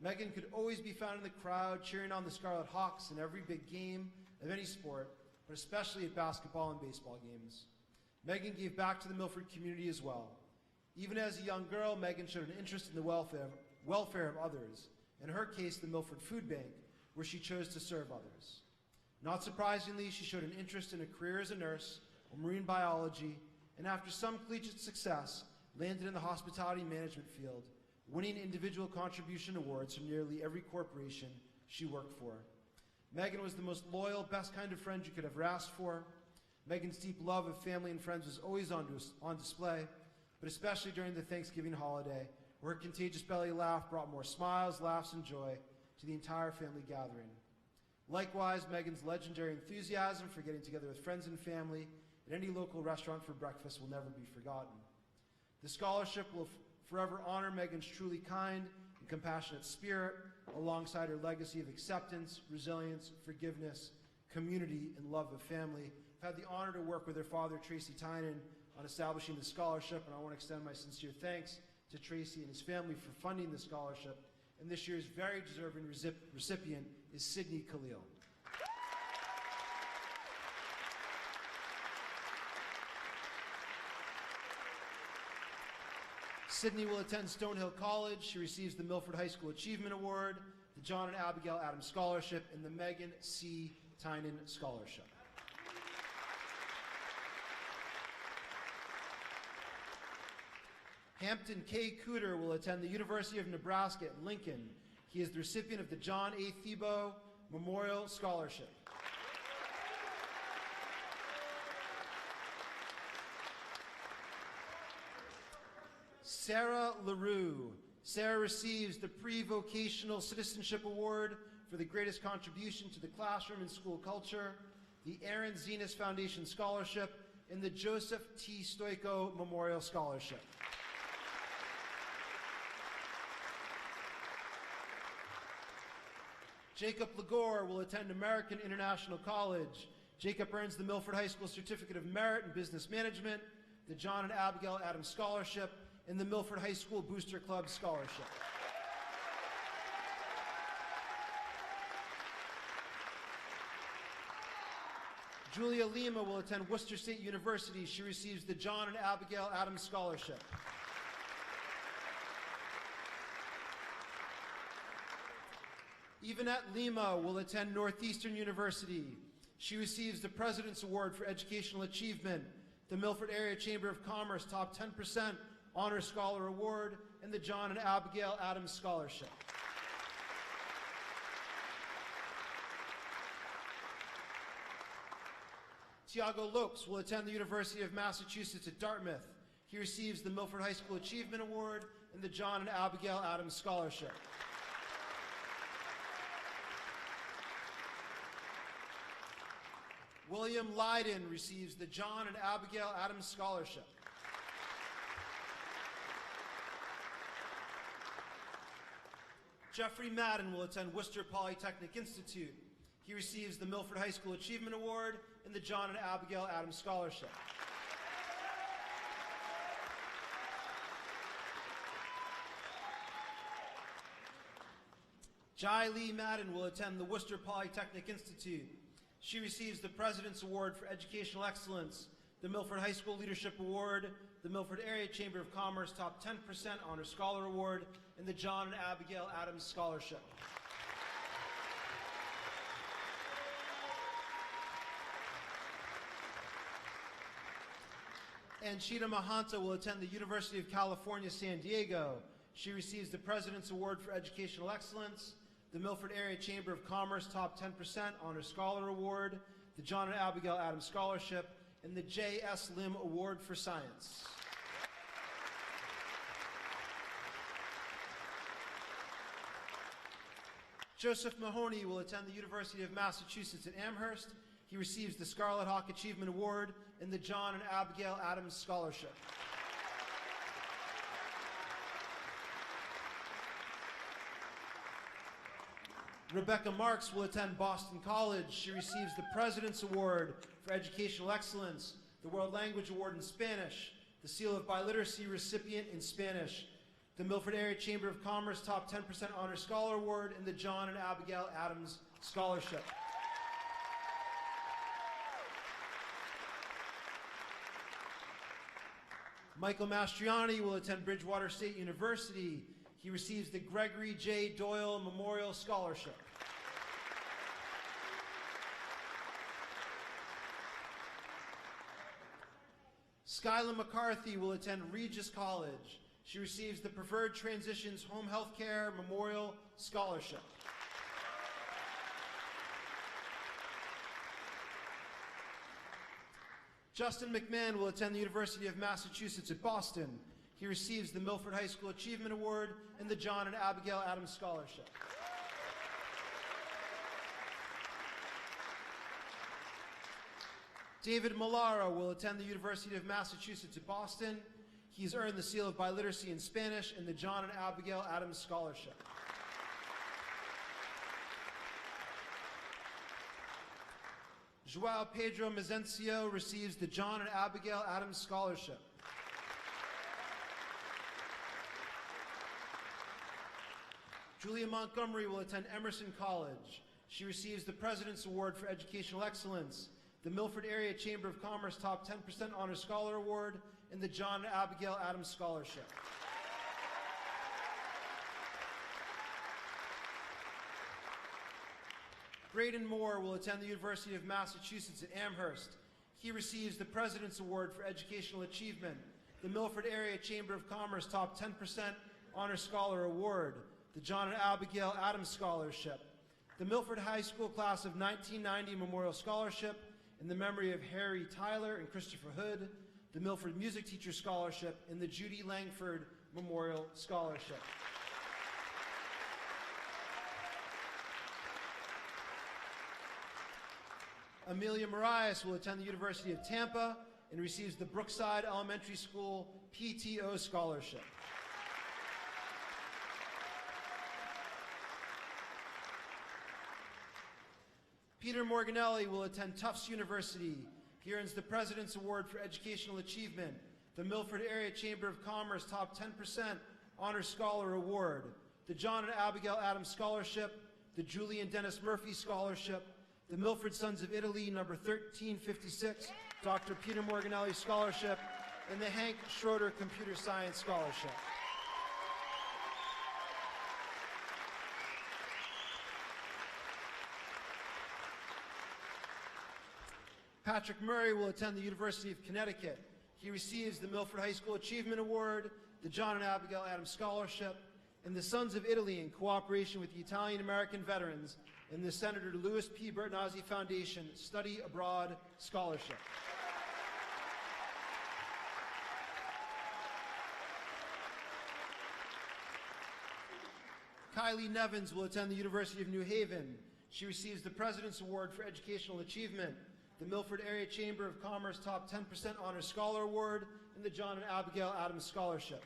Megan could always be found in the crowd cheering on the Scarlet Hawks in every big game of any sport, but especially at basketball and baseball games. Megan gave back to the Milford community as well. Even as a young girl, Megan showed an interest in the welfare of others, in her case, the Milford Food Bank, where she chose to serve others. Not surprisingly, she showed an interest in a career as a nurse or marine biology, and after some collegiate success, landed in the hospitality management field, winning individual contribution awards from nearly every corporation she worked for. Megan was the most loyal, best kind of friend you could ever ask for. Megan's deep love of family and friends was always on display, but especially during the Thanksgiving holiday, where her contagious belly laugh brought more smiles, laughs, and joy to the entire family gathering. Likewise, Megan's legendary enthusiasm for getting together with friends and family at any local restaurant for breakfast will never be forgotten. The scholarship will forever honor Megan's truly kind and compassionate spirit, alongside her legacy of acceptance, resilience, forgiveness, community, and love of family. I've had the honor to work with her father, Tracy Tynan, on establishing the scholarship, and I want to extend my sincere thanks to Tracy and his family for funding the scholarship. And this year's very deserving recipient is Sydney Khalil. Sydney will attend Stonehill College. She receives the Milford High School Achievement Award, the John and Abigail Adams Scholarship, and the Megan C. Tynan Scholarship. Hampton K. Cooter will attend the University of Nebraska at Lincoln. He is the recipient of the John A. Thiebaud Memorial Scholarship. Sarah LaRue. Sarah receives the Pre-Vocational Citizenship Award for the greatest contribution to the classroom and school culture, the Aaron Zenas Foundation Scholarship, and the Joseph T. Stoico Memorial Scholarship. Jacob Lagore will attend American International College. Jacob earns the Milford High School Certificate of Merit in Business Management, the John and Abigail Adams Scholarship, and the Milford High School Booster Club Scholarship. Julia Lima will attend Worcester State University. She receives the John and Abigail Adams Scholarship. Yvonette Lima will attend Northeastern University. She receives the President's Award for Educational Achievement, the Milford Area Chamber of Commerce Top 10% Honor Scholar Award, and the John and Abigail Adams Scholarship. Tiago Lopes will attend the University of Massachusetts at Dartmouth. He receives the Milford High School Achievement Award and the John and Abigail Adams Scholarship. William Lydon receives the John and Abigail Adams Scholarship. Jeffrey Madden will attend Worcester Polytechnic Institute. He receives the Milford High School Achievement Award and the John and Abigail Adams Scholarship. Jai Lee Madden will attend the Worcester Polytechnic Institute. She receives the President's Award for Educational Excellence, the Milford High School Leadership Award, the Milford Area Chamber of Commerce Top 10% Honor Scholar Award, and the John and Abigail Adams Scholarship. And Sheeta Mahanta will attend the University of California, San Diego. She receives the President's Award for Educational Excellence, the Milford Area Chamber of Commerce Top 10% Honor Scholar Award, the John and Abigail Adams Scholarship, and the J.S. Lim Award for Science. Joseph Mahoney will attend the University of Massachusetts at Amherst. He receives the Scarlet Hawk Achievement Award and the John and Abigail Adams Scholarship. Rebecca Marks will attend Boston College. She receives the President's Award for Educational Excellence, the World Language Award in Spanish, the Seal of Biliteracy recipient in Spanish, the Milford Area Chamber of Commerce Top 10% Honor Scholar Award, and the John and Abigail Adams Scholarship. Michael Mastriani will attend Bridgewater State University. He receives the Gregory J. Doyle Memorial Scholarship. Skyla McCarthy will attend Regis College. She receives the Preferred Transitions Home Health Care Memorial Scholarship. Justin McMahon will attend the University of Massachusetts at Boston. He receives the Milford High School Achievement Award and the John and Abigail Adams Scholarship. David Millara will attend the University of Massachusetts at Boston. He's earned the Seal of Biliteracy in Spanish and the John and Abigail Adams Scholarship. Joao Pedro Mazencio receives the John and Abigail Adams Scholarship. Julia Montgomery will attend Emerson College. She receives the President's Award for Educational Excellence, the Milford Area Chamber of Commerce Top 10% Honor Scholar Award, and the John and Abigail Adams Scholarship. Braden Moore will attend the University of Massachusetts at Amherst. He receives the President's Award for Educational Achievement, the Milford Area Chamber of Commerce Top 10% Honor Scholar Award, the John and Abigail Adams Scholarship, the Milford High School Class of 1990 Memorial Scholarship in the memory of Harry Tyler and Christopher Hood, the Milford Music Teacher Scholarship, and the Judy Langford Memorial Scholarship. Amelia Marias will attend the University of Tampa and receives the Brookside Elementary School PTO Scholarship. Peter Morganelli will attend Tufts University. He earns the President's Award for Educational Achievement, the Milford Area Chamber of Commerce Top 10% Honor Scholar Award, the John and Abigail Adams Scholarship, the Julie and Dennis Murphy Scholarship, the Milford Sons of Italy number 1356 Dr. Peter Morganelli Scholarship, and the Hank Schroeder Computer Science Scholarship. Patrick Murray will attend the University of Connecticut. He receives the Milford High School Achievement Award, the John and Abigail Adams Scholarship, and the Sons of Italy in cooperation with the Italian-American veterans and the Senator Louis P. Bertozzi Foundation Study Abroad Scholarship. Kylie Nevins will attend the University of New Haven. She receives the President's Award for Educational Achievement, the Milford Area Chamber of Commerce Top 10% Honor Scholar Award, and the John and Abigail Adams Scholarship.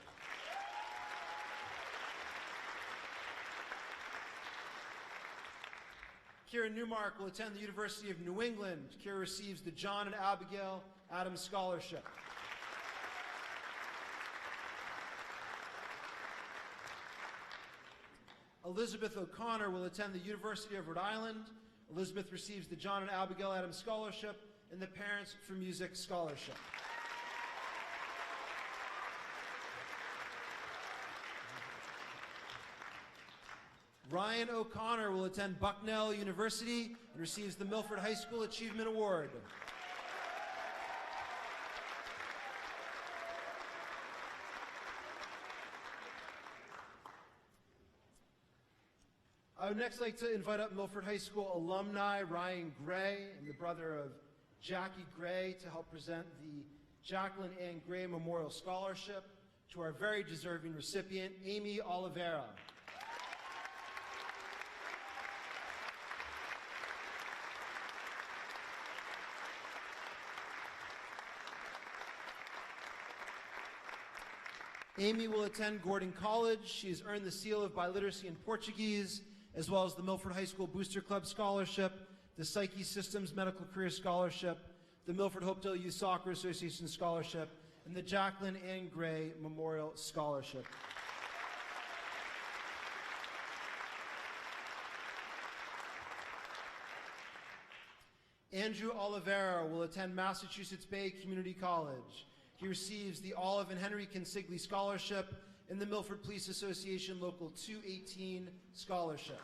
Kira Newmark will attend the University of New England. Kira receives the John and Abigail Adams Scholarship. Elizabeth O'Connor will attend the University of Rhode Island. Elizabeth receives the John and Abigail Adams Scholarship and the Parents for Music Scholarship. Ryan O'Connor will attend Bucknell University and receives the Milford High School Achievement Award. I would next like to invite up Milford High School alumni Ryan Gray and the brother of Jackie Gray to help present the Jacqueline Ann Gray Memorial Scholarship to our very deserving recipient, Amy Oliveira. Amy will attend Gordon College. She has earned the seal of biliteracy in Portuguese, as well as the Milford High School Booster Club Scholarship, the Psyche Systems Medical Career Scholarship, the Milford Hopedale Youth Soccer Association Scholarship, and the Jacqueline Ann Gray Memorial Scholarship. Andrew Oliveira will attend Massachusetts Bay Community College. He receives the Olive and Henry Consigli Scholarship and the Milford Police Association Local 218 Scholarship.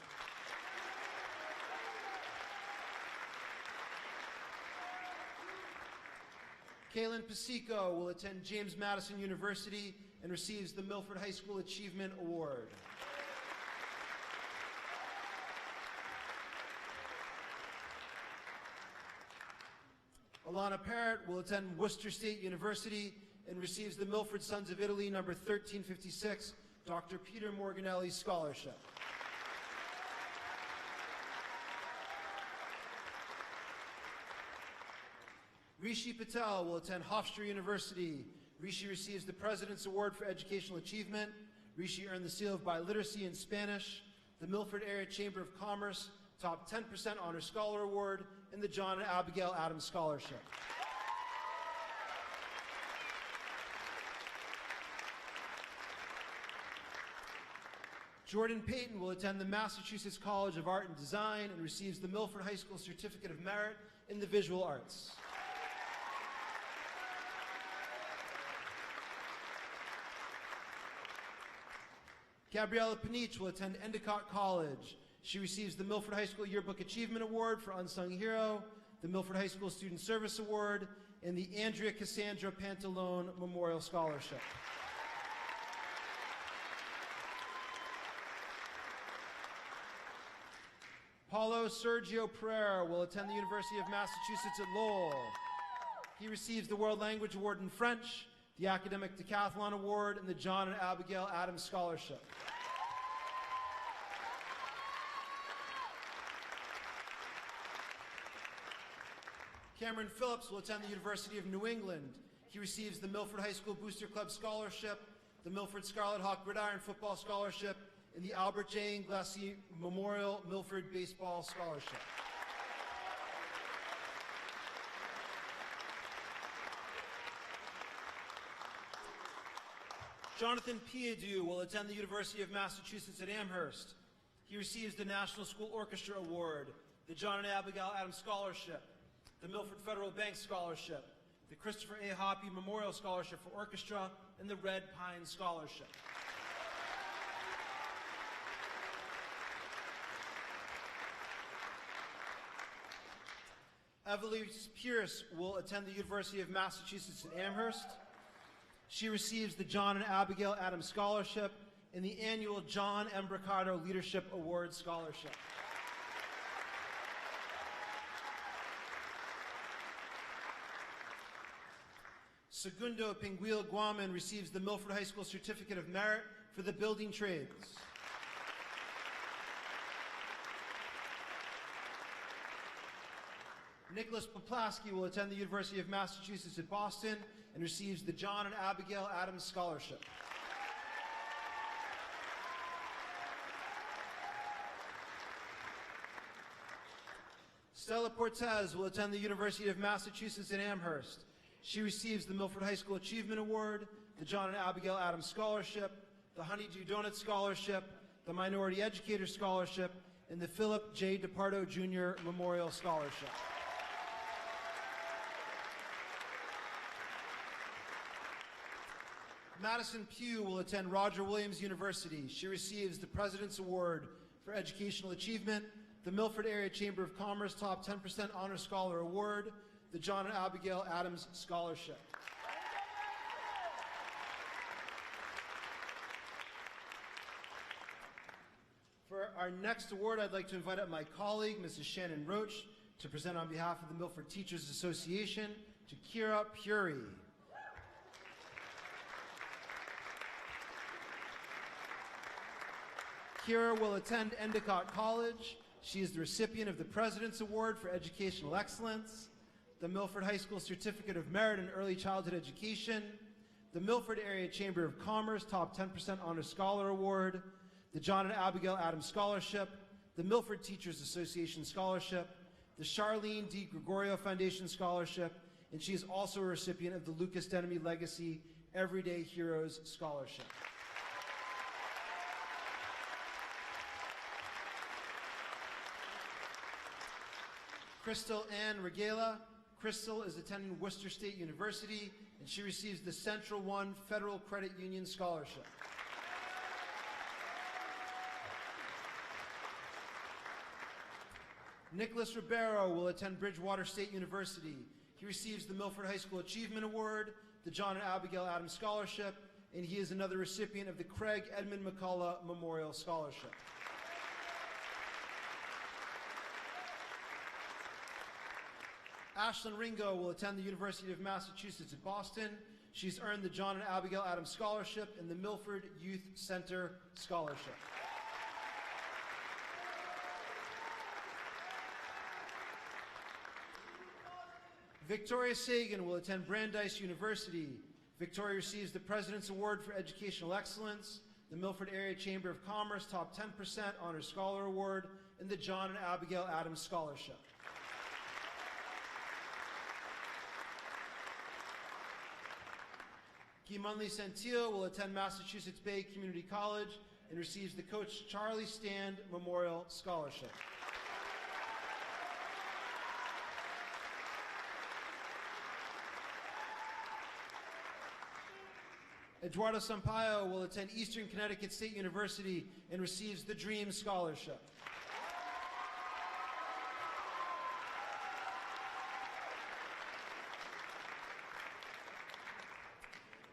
Kaylin Pasico will attend James Madison University and receives the Milford High School Achievement Award. Alana Parrott will attend Worcester State University and receives the Milford Sons of Italy number 1356 Dr. Peter Morganelli Scholarship. Rishi Patel will attend Hofstra University. Rishi receives the President's Award for Educational Achievement. Rishi earned the seal of biliteracy in Spanish, the Milford Area Chamber of Commerce Top 10% Honor Scholar Award, and the John and Abigail Adams Scholarship. Jordan Payton will attend the Massachusetts College of Art and Design and receives the Milford High School Certificate of Merit in the Visual Arts. Gabriella Panich will attend Endicott College. She receives the Milford High School Yearbook Achievement Award for Unsung Hero, the Milford High School Student Service Award, and the Andrea Cassandra Pantalone Memorial Scholarship. Paulo Sergio Pereira will attend the University of Massachusetts at Lowell. He receives the World Language Award in French, the Academic Decathlon Award, and the John and Abigail Adams Scholarship. Cameron Phillips will attend the University of New England. He receives the Milford High School Booster Club Scholarship, the Milford Scarlet Hawk Gridiron Football Scholarship, and the Albert J. Glassy Memorial Milford Baseball Scholarship. Jonathan Piadu will attend the University of Massachusetts at Amherst. He receives the National School Orchestra Award, the John and Abigail Adams Scholarship, the Milford Federal Bank Scholarship, the Christopher A. Hoppe Memorial Scholarship for Orchestra, and the Red Pine Scholarship. Evelise Pierce will attend the University of Massachusetts at Amherst. She receives the John and Abigail Adams Scholarship and the annual John M. Bricado Leadership Award Scholarship. Segundo Pinguil Guaman receives the Milford High School Certificate of Merit for the building trades. Nicholas Poplaski will attend the University of Massachusetts at Boston and receives the John and Abigail Adams Scholarship. Stella Portez will attend the University of Massachusetts at Amherst. She receives the Milford High School Achievement Award, the John and Abigail Adams Scholarship, the Honeydew Donut Scholarship, the Minority Educator Scholarship, and the Philip J. DePardo Jr. Memorial Scholarship. Madison Pugh will attend Roger Williams University. She receives the President's Award for Educational Achievement, the Milford Area Chamber of Commerce Top 10% Honor Scholar Award, the John and Abigail Adams Scholarship. For our next award, I'd like to invite up my colleague, Mrs. Shannon Roach, to present on behalf of the Milford Teachers Association to Kira Puri. Kira will attend Endicott College. She is the recipient of the President's Award for Educational Excellence, the Milford High School Certificate of Merit in Early Childhood Education, the Milford Area Chamber of Commerce Top 10% Honor Scholar Award, the John and Abigail Adams Scholarship, the Milford Teachers Association Scholarship, the Charlene D. Gregorio Foundation Scholarship, and she is also a recipient of the Lucas Denemy Legacy Everyday Heroes Scholarship. Crystal Ann Regala. Crystal is attending Worcester State University, and she receives the Central One Federal Credit Union Scholarship. Nicholas Ribeiro will attend Bridgewater State University. He receives the Milford High School Achievement Award, the John and Abigail Adams Scholarship, and he is another recipient of the Craig Edmund McCullough Memorial Scholarship. Ashlyn Ringo will attend the University of Massachusetts at Boston. She's earned the John and Abigail Adams Scholarship and the Milford Youth Center Scholarship. Victoria Sagan will attend Brandeis University. Victoria receives the President's Award for Educational Excellence, the Milford Area Chamber of Commerce Top 10% Honor Scholar Award, and the John and Abigail Adams Scholarship. Guimonli Santillo will attend Massachusetts Bay Community College and receives the Coach Charlie Stand Memorial Scholarship. Eduardo Sampaio will attend Eastern Connecticut State University and receives the Dream Scholarship.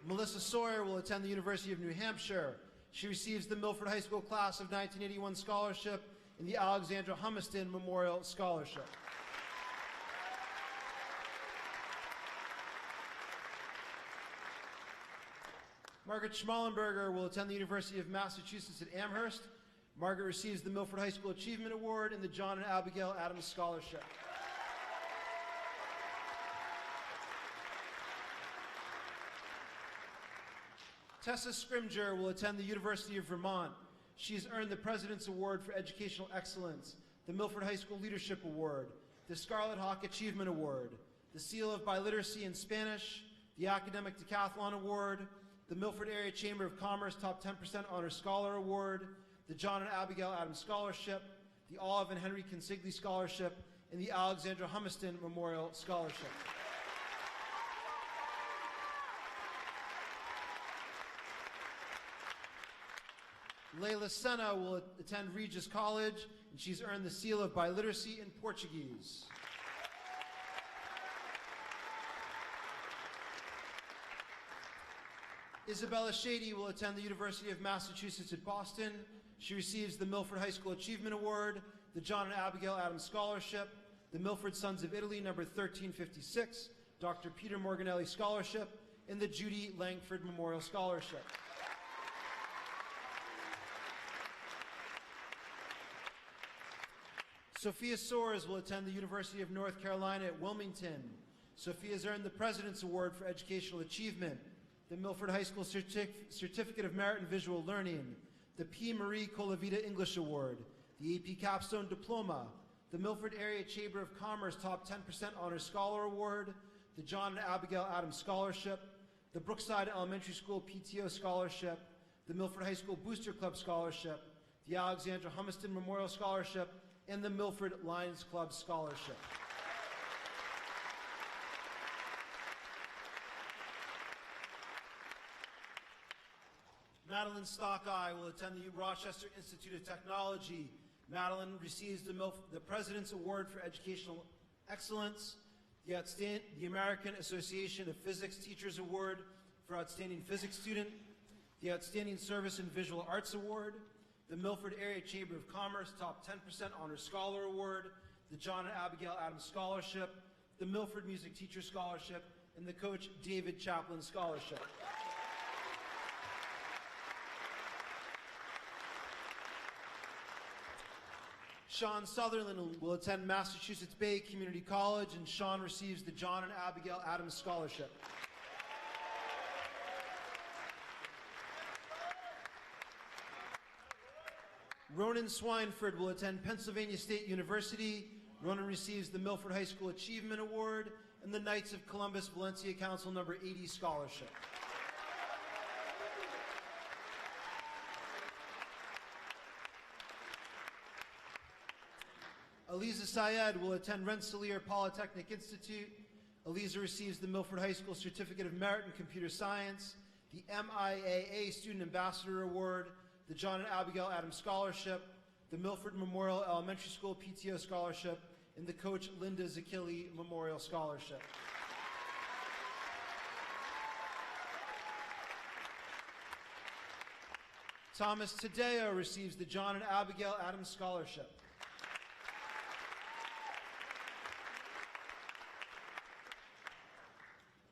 Melissa Sawyer will attend the University of New Hampshire. She receives the Milford High School Class of 1981 Scholarship and the Alexandra Humiston Memorial Scholarship. Margaret Schmallenberger will attend the University of Massachusetts at Amherst. Margaret receives the Milford High School Achievement Award and the John and Abigail Adams Scholarship. Tessa Scrimger will attend the University of Vermont. She has earned the President's Award for Educational Excellence, the Milford High School Leadership Award, the Scarlet Hawk Achievement Award, the Seal of Biliteracy in Spanish, the Academic Decathlon Award, the Milford Area Chamber of Commerce Top 10% Honor Scholar Award, the John and Abigail Adams Scholarship, the Olive and Henry Consigli Scholarship, and the Alexandra Humiston Memorial Scholarship. Leila Senna will attend Regis College, and she's earned the seal of biliteracy in Portuguese. Isabella Shady will attend the University of Massachusetts at Boston. She receives the Milford High School Achievement Award, the John and Abigail Adams Scholarship, the Milford Sons of Italy number 1356, Dr. Peter Morganelli Scholarship, and the Judy Langford Memorial Scholarship. Sophia Soares will attend the University of North Carolina at Wilmington. Sophia has earned the President's Award for Educational Achievement, the Milford High School Certificate of Merit in Visual Learning, the P. Marie Colavita English Award, the AP Capstone Diploma, the Milford Area Chamber of Commerce Top 10% Honor Scholar Award, the John and Abigail Adams Scholarship, the Brookside Elementary School PTO Scholarship, the Milford High School Booster Club Scholarship, the Alexandra Humiston Memorial Scholarship, and the Milford Lions Club Scholarship. Madeline Stockeye will attend the Rochester Institute of Technology. Madeline receives the President's Award for Educational Excellence, the American Association of Physics Teachers Award for Outstanding Physics Student, the Outstanding Service in Visual Arts Award, the Milford Area Chamber of Commerce Top 10% Honor Scholar Award, the John and Abigail Adams Scholarship, the Milford Music Teacher Scholarship, and the Coach David Chaplin Scholarship. Sean Sutherland will attend Massachusetts Bay Community College, and Sean receives the John and Abigail Adams Scholarship. Ronan Swineford will attend Pennsylvania State University. Ronan receives the Milford High School Achievement Award and the Knights of Columbus Valencia Council number 80 Scholarship. Aliza Syed will attend Rensselaer Polytechnic Institute. Aliza receives the Milford High School Certificate of Merit in Computer Science, the MIAA Student Ambassador Award, the John and Abigail Adams Scholarship, the Milford Memorial Elementary School PTO Scholarship, and the Coach Linda Zakili Memorial Scholarship. Thomas Tadeo receives the John and Abigail Adams Scholarship.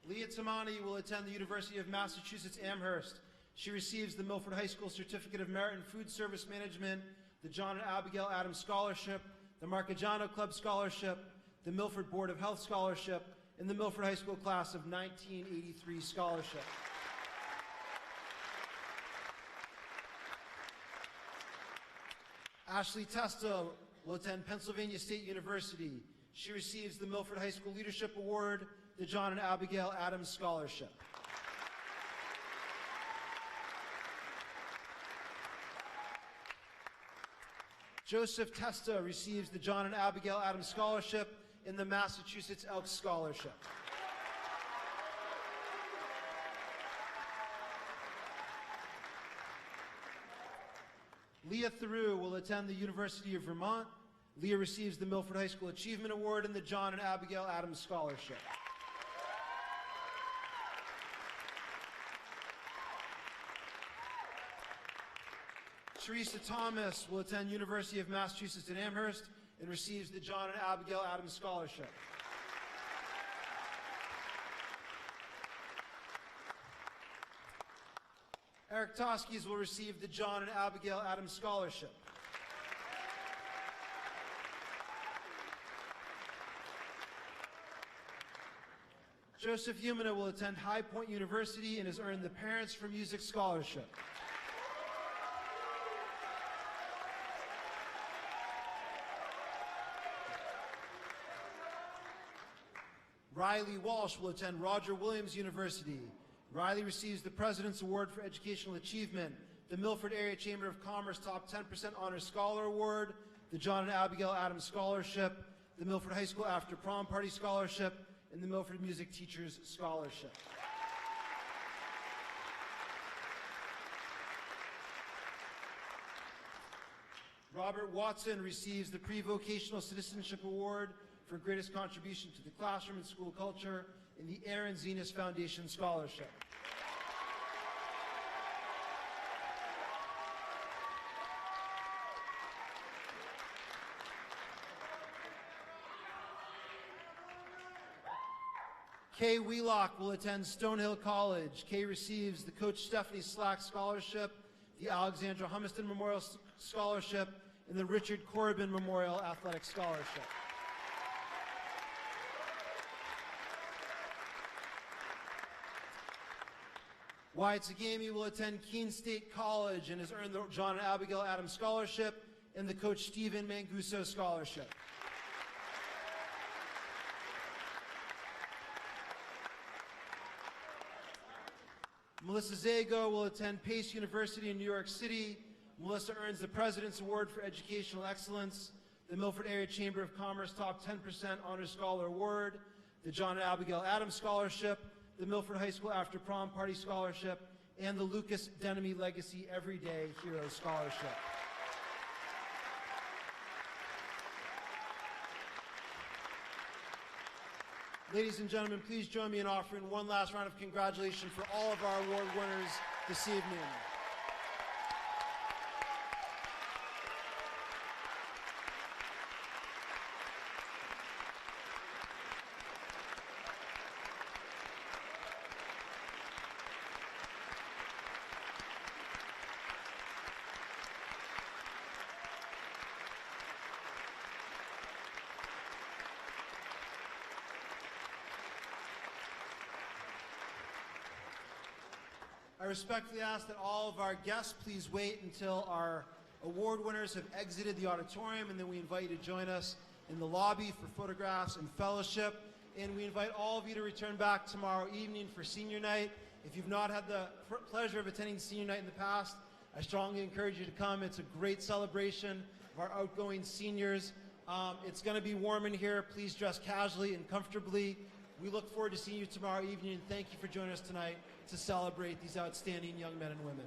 Leah Tamani will attend the University of Massachusetts Amherst. She receives the Milford High School Certificate of Merit in Food Service Management, the John and Abigail Adams Scholarship, the Marcagiano Club Scholarship, the Milford Board of Health Scholarship, and the Milford High School Class of 1983 Scholarship. Ashley Testa will attend Pennsylvania State University. She receives the Milford High School Leadership Award, the John and Abigail Adams Scholarship. Joseph Testa receives the John and Abigail Adams Scholarship and the Massachusetts Elks Scholarship. Leah Theroux will attend the University of Vermont. Leah receives the Milford High School Achievement Award and the John and Abigail Adams Scholarship. Teresa Thomas will attend University of Massachusetts at Amherst and receives the John and Abigail Adams Scholarship. Eric Toskes will receive the John and Abigail Adams Scholarship. Joseph Humana will attend High Point University and has earned the Parents for Music Scholarship. Riley Walsh will attend Roger Williams University. Riley receives the President's Award for Educational Achievement, the Milford Area Chamber of Commerce Top 10% Honor Scholar Award, the John and Abigail Adams Scholarship, the Milford High School After Prom Party Scholarship, and the Milford Music Teachers Scholarship. Robert Watson receives the Pre-Vocational Citizenship Award for greatest contribution to the classroom and school culture in the Aaron Zenas Foundation Scholarship. Kay Wheelock will attend Stonehill College. Kay receives the Coach Stephanie Slack Scholarship, the Alexandra Humiston Memorial Scholarship, and the Richard Corbin Memorial Athletic Scholarship. Wyatt Sagami will attend Keene State College and has earned the John and Abigail Adams Scholarship and the Coach Stephen Manguso Scholarship. Melissa Zago will attend Pace University in New York City. Melissa earns the President's Award for Educational Excellence, the Milford Area Chamber of Commerce Top 10% Honor Scholar Award, the John and Abigail Adams Scholarship, the Milford High School After Prom Party Scholarship, and the Lucas Denemy Legacy Everyday Hero Scholarship. Ladies and gentlemen, please join me in offering one last round of congratulations for all of our award winners this evening. I respectfully ask that all of our guests please wait until our award winners have exited the auditorium, and then we invite you to join us in the lobby for photographs and fellowship. And we invite all of you to return back tomorrow evening for senior night. If you've not had the pleasure of attending senior night in the past, I strongly encourage you to come. It's a great celebration of our outgoing seniors. It's going to be warm in here. Please dress casually and comfortably. We look forward to seeing you tomorrow evening, and thank you for joining us tonight to celebrate these outstanding young men and women.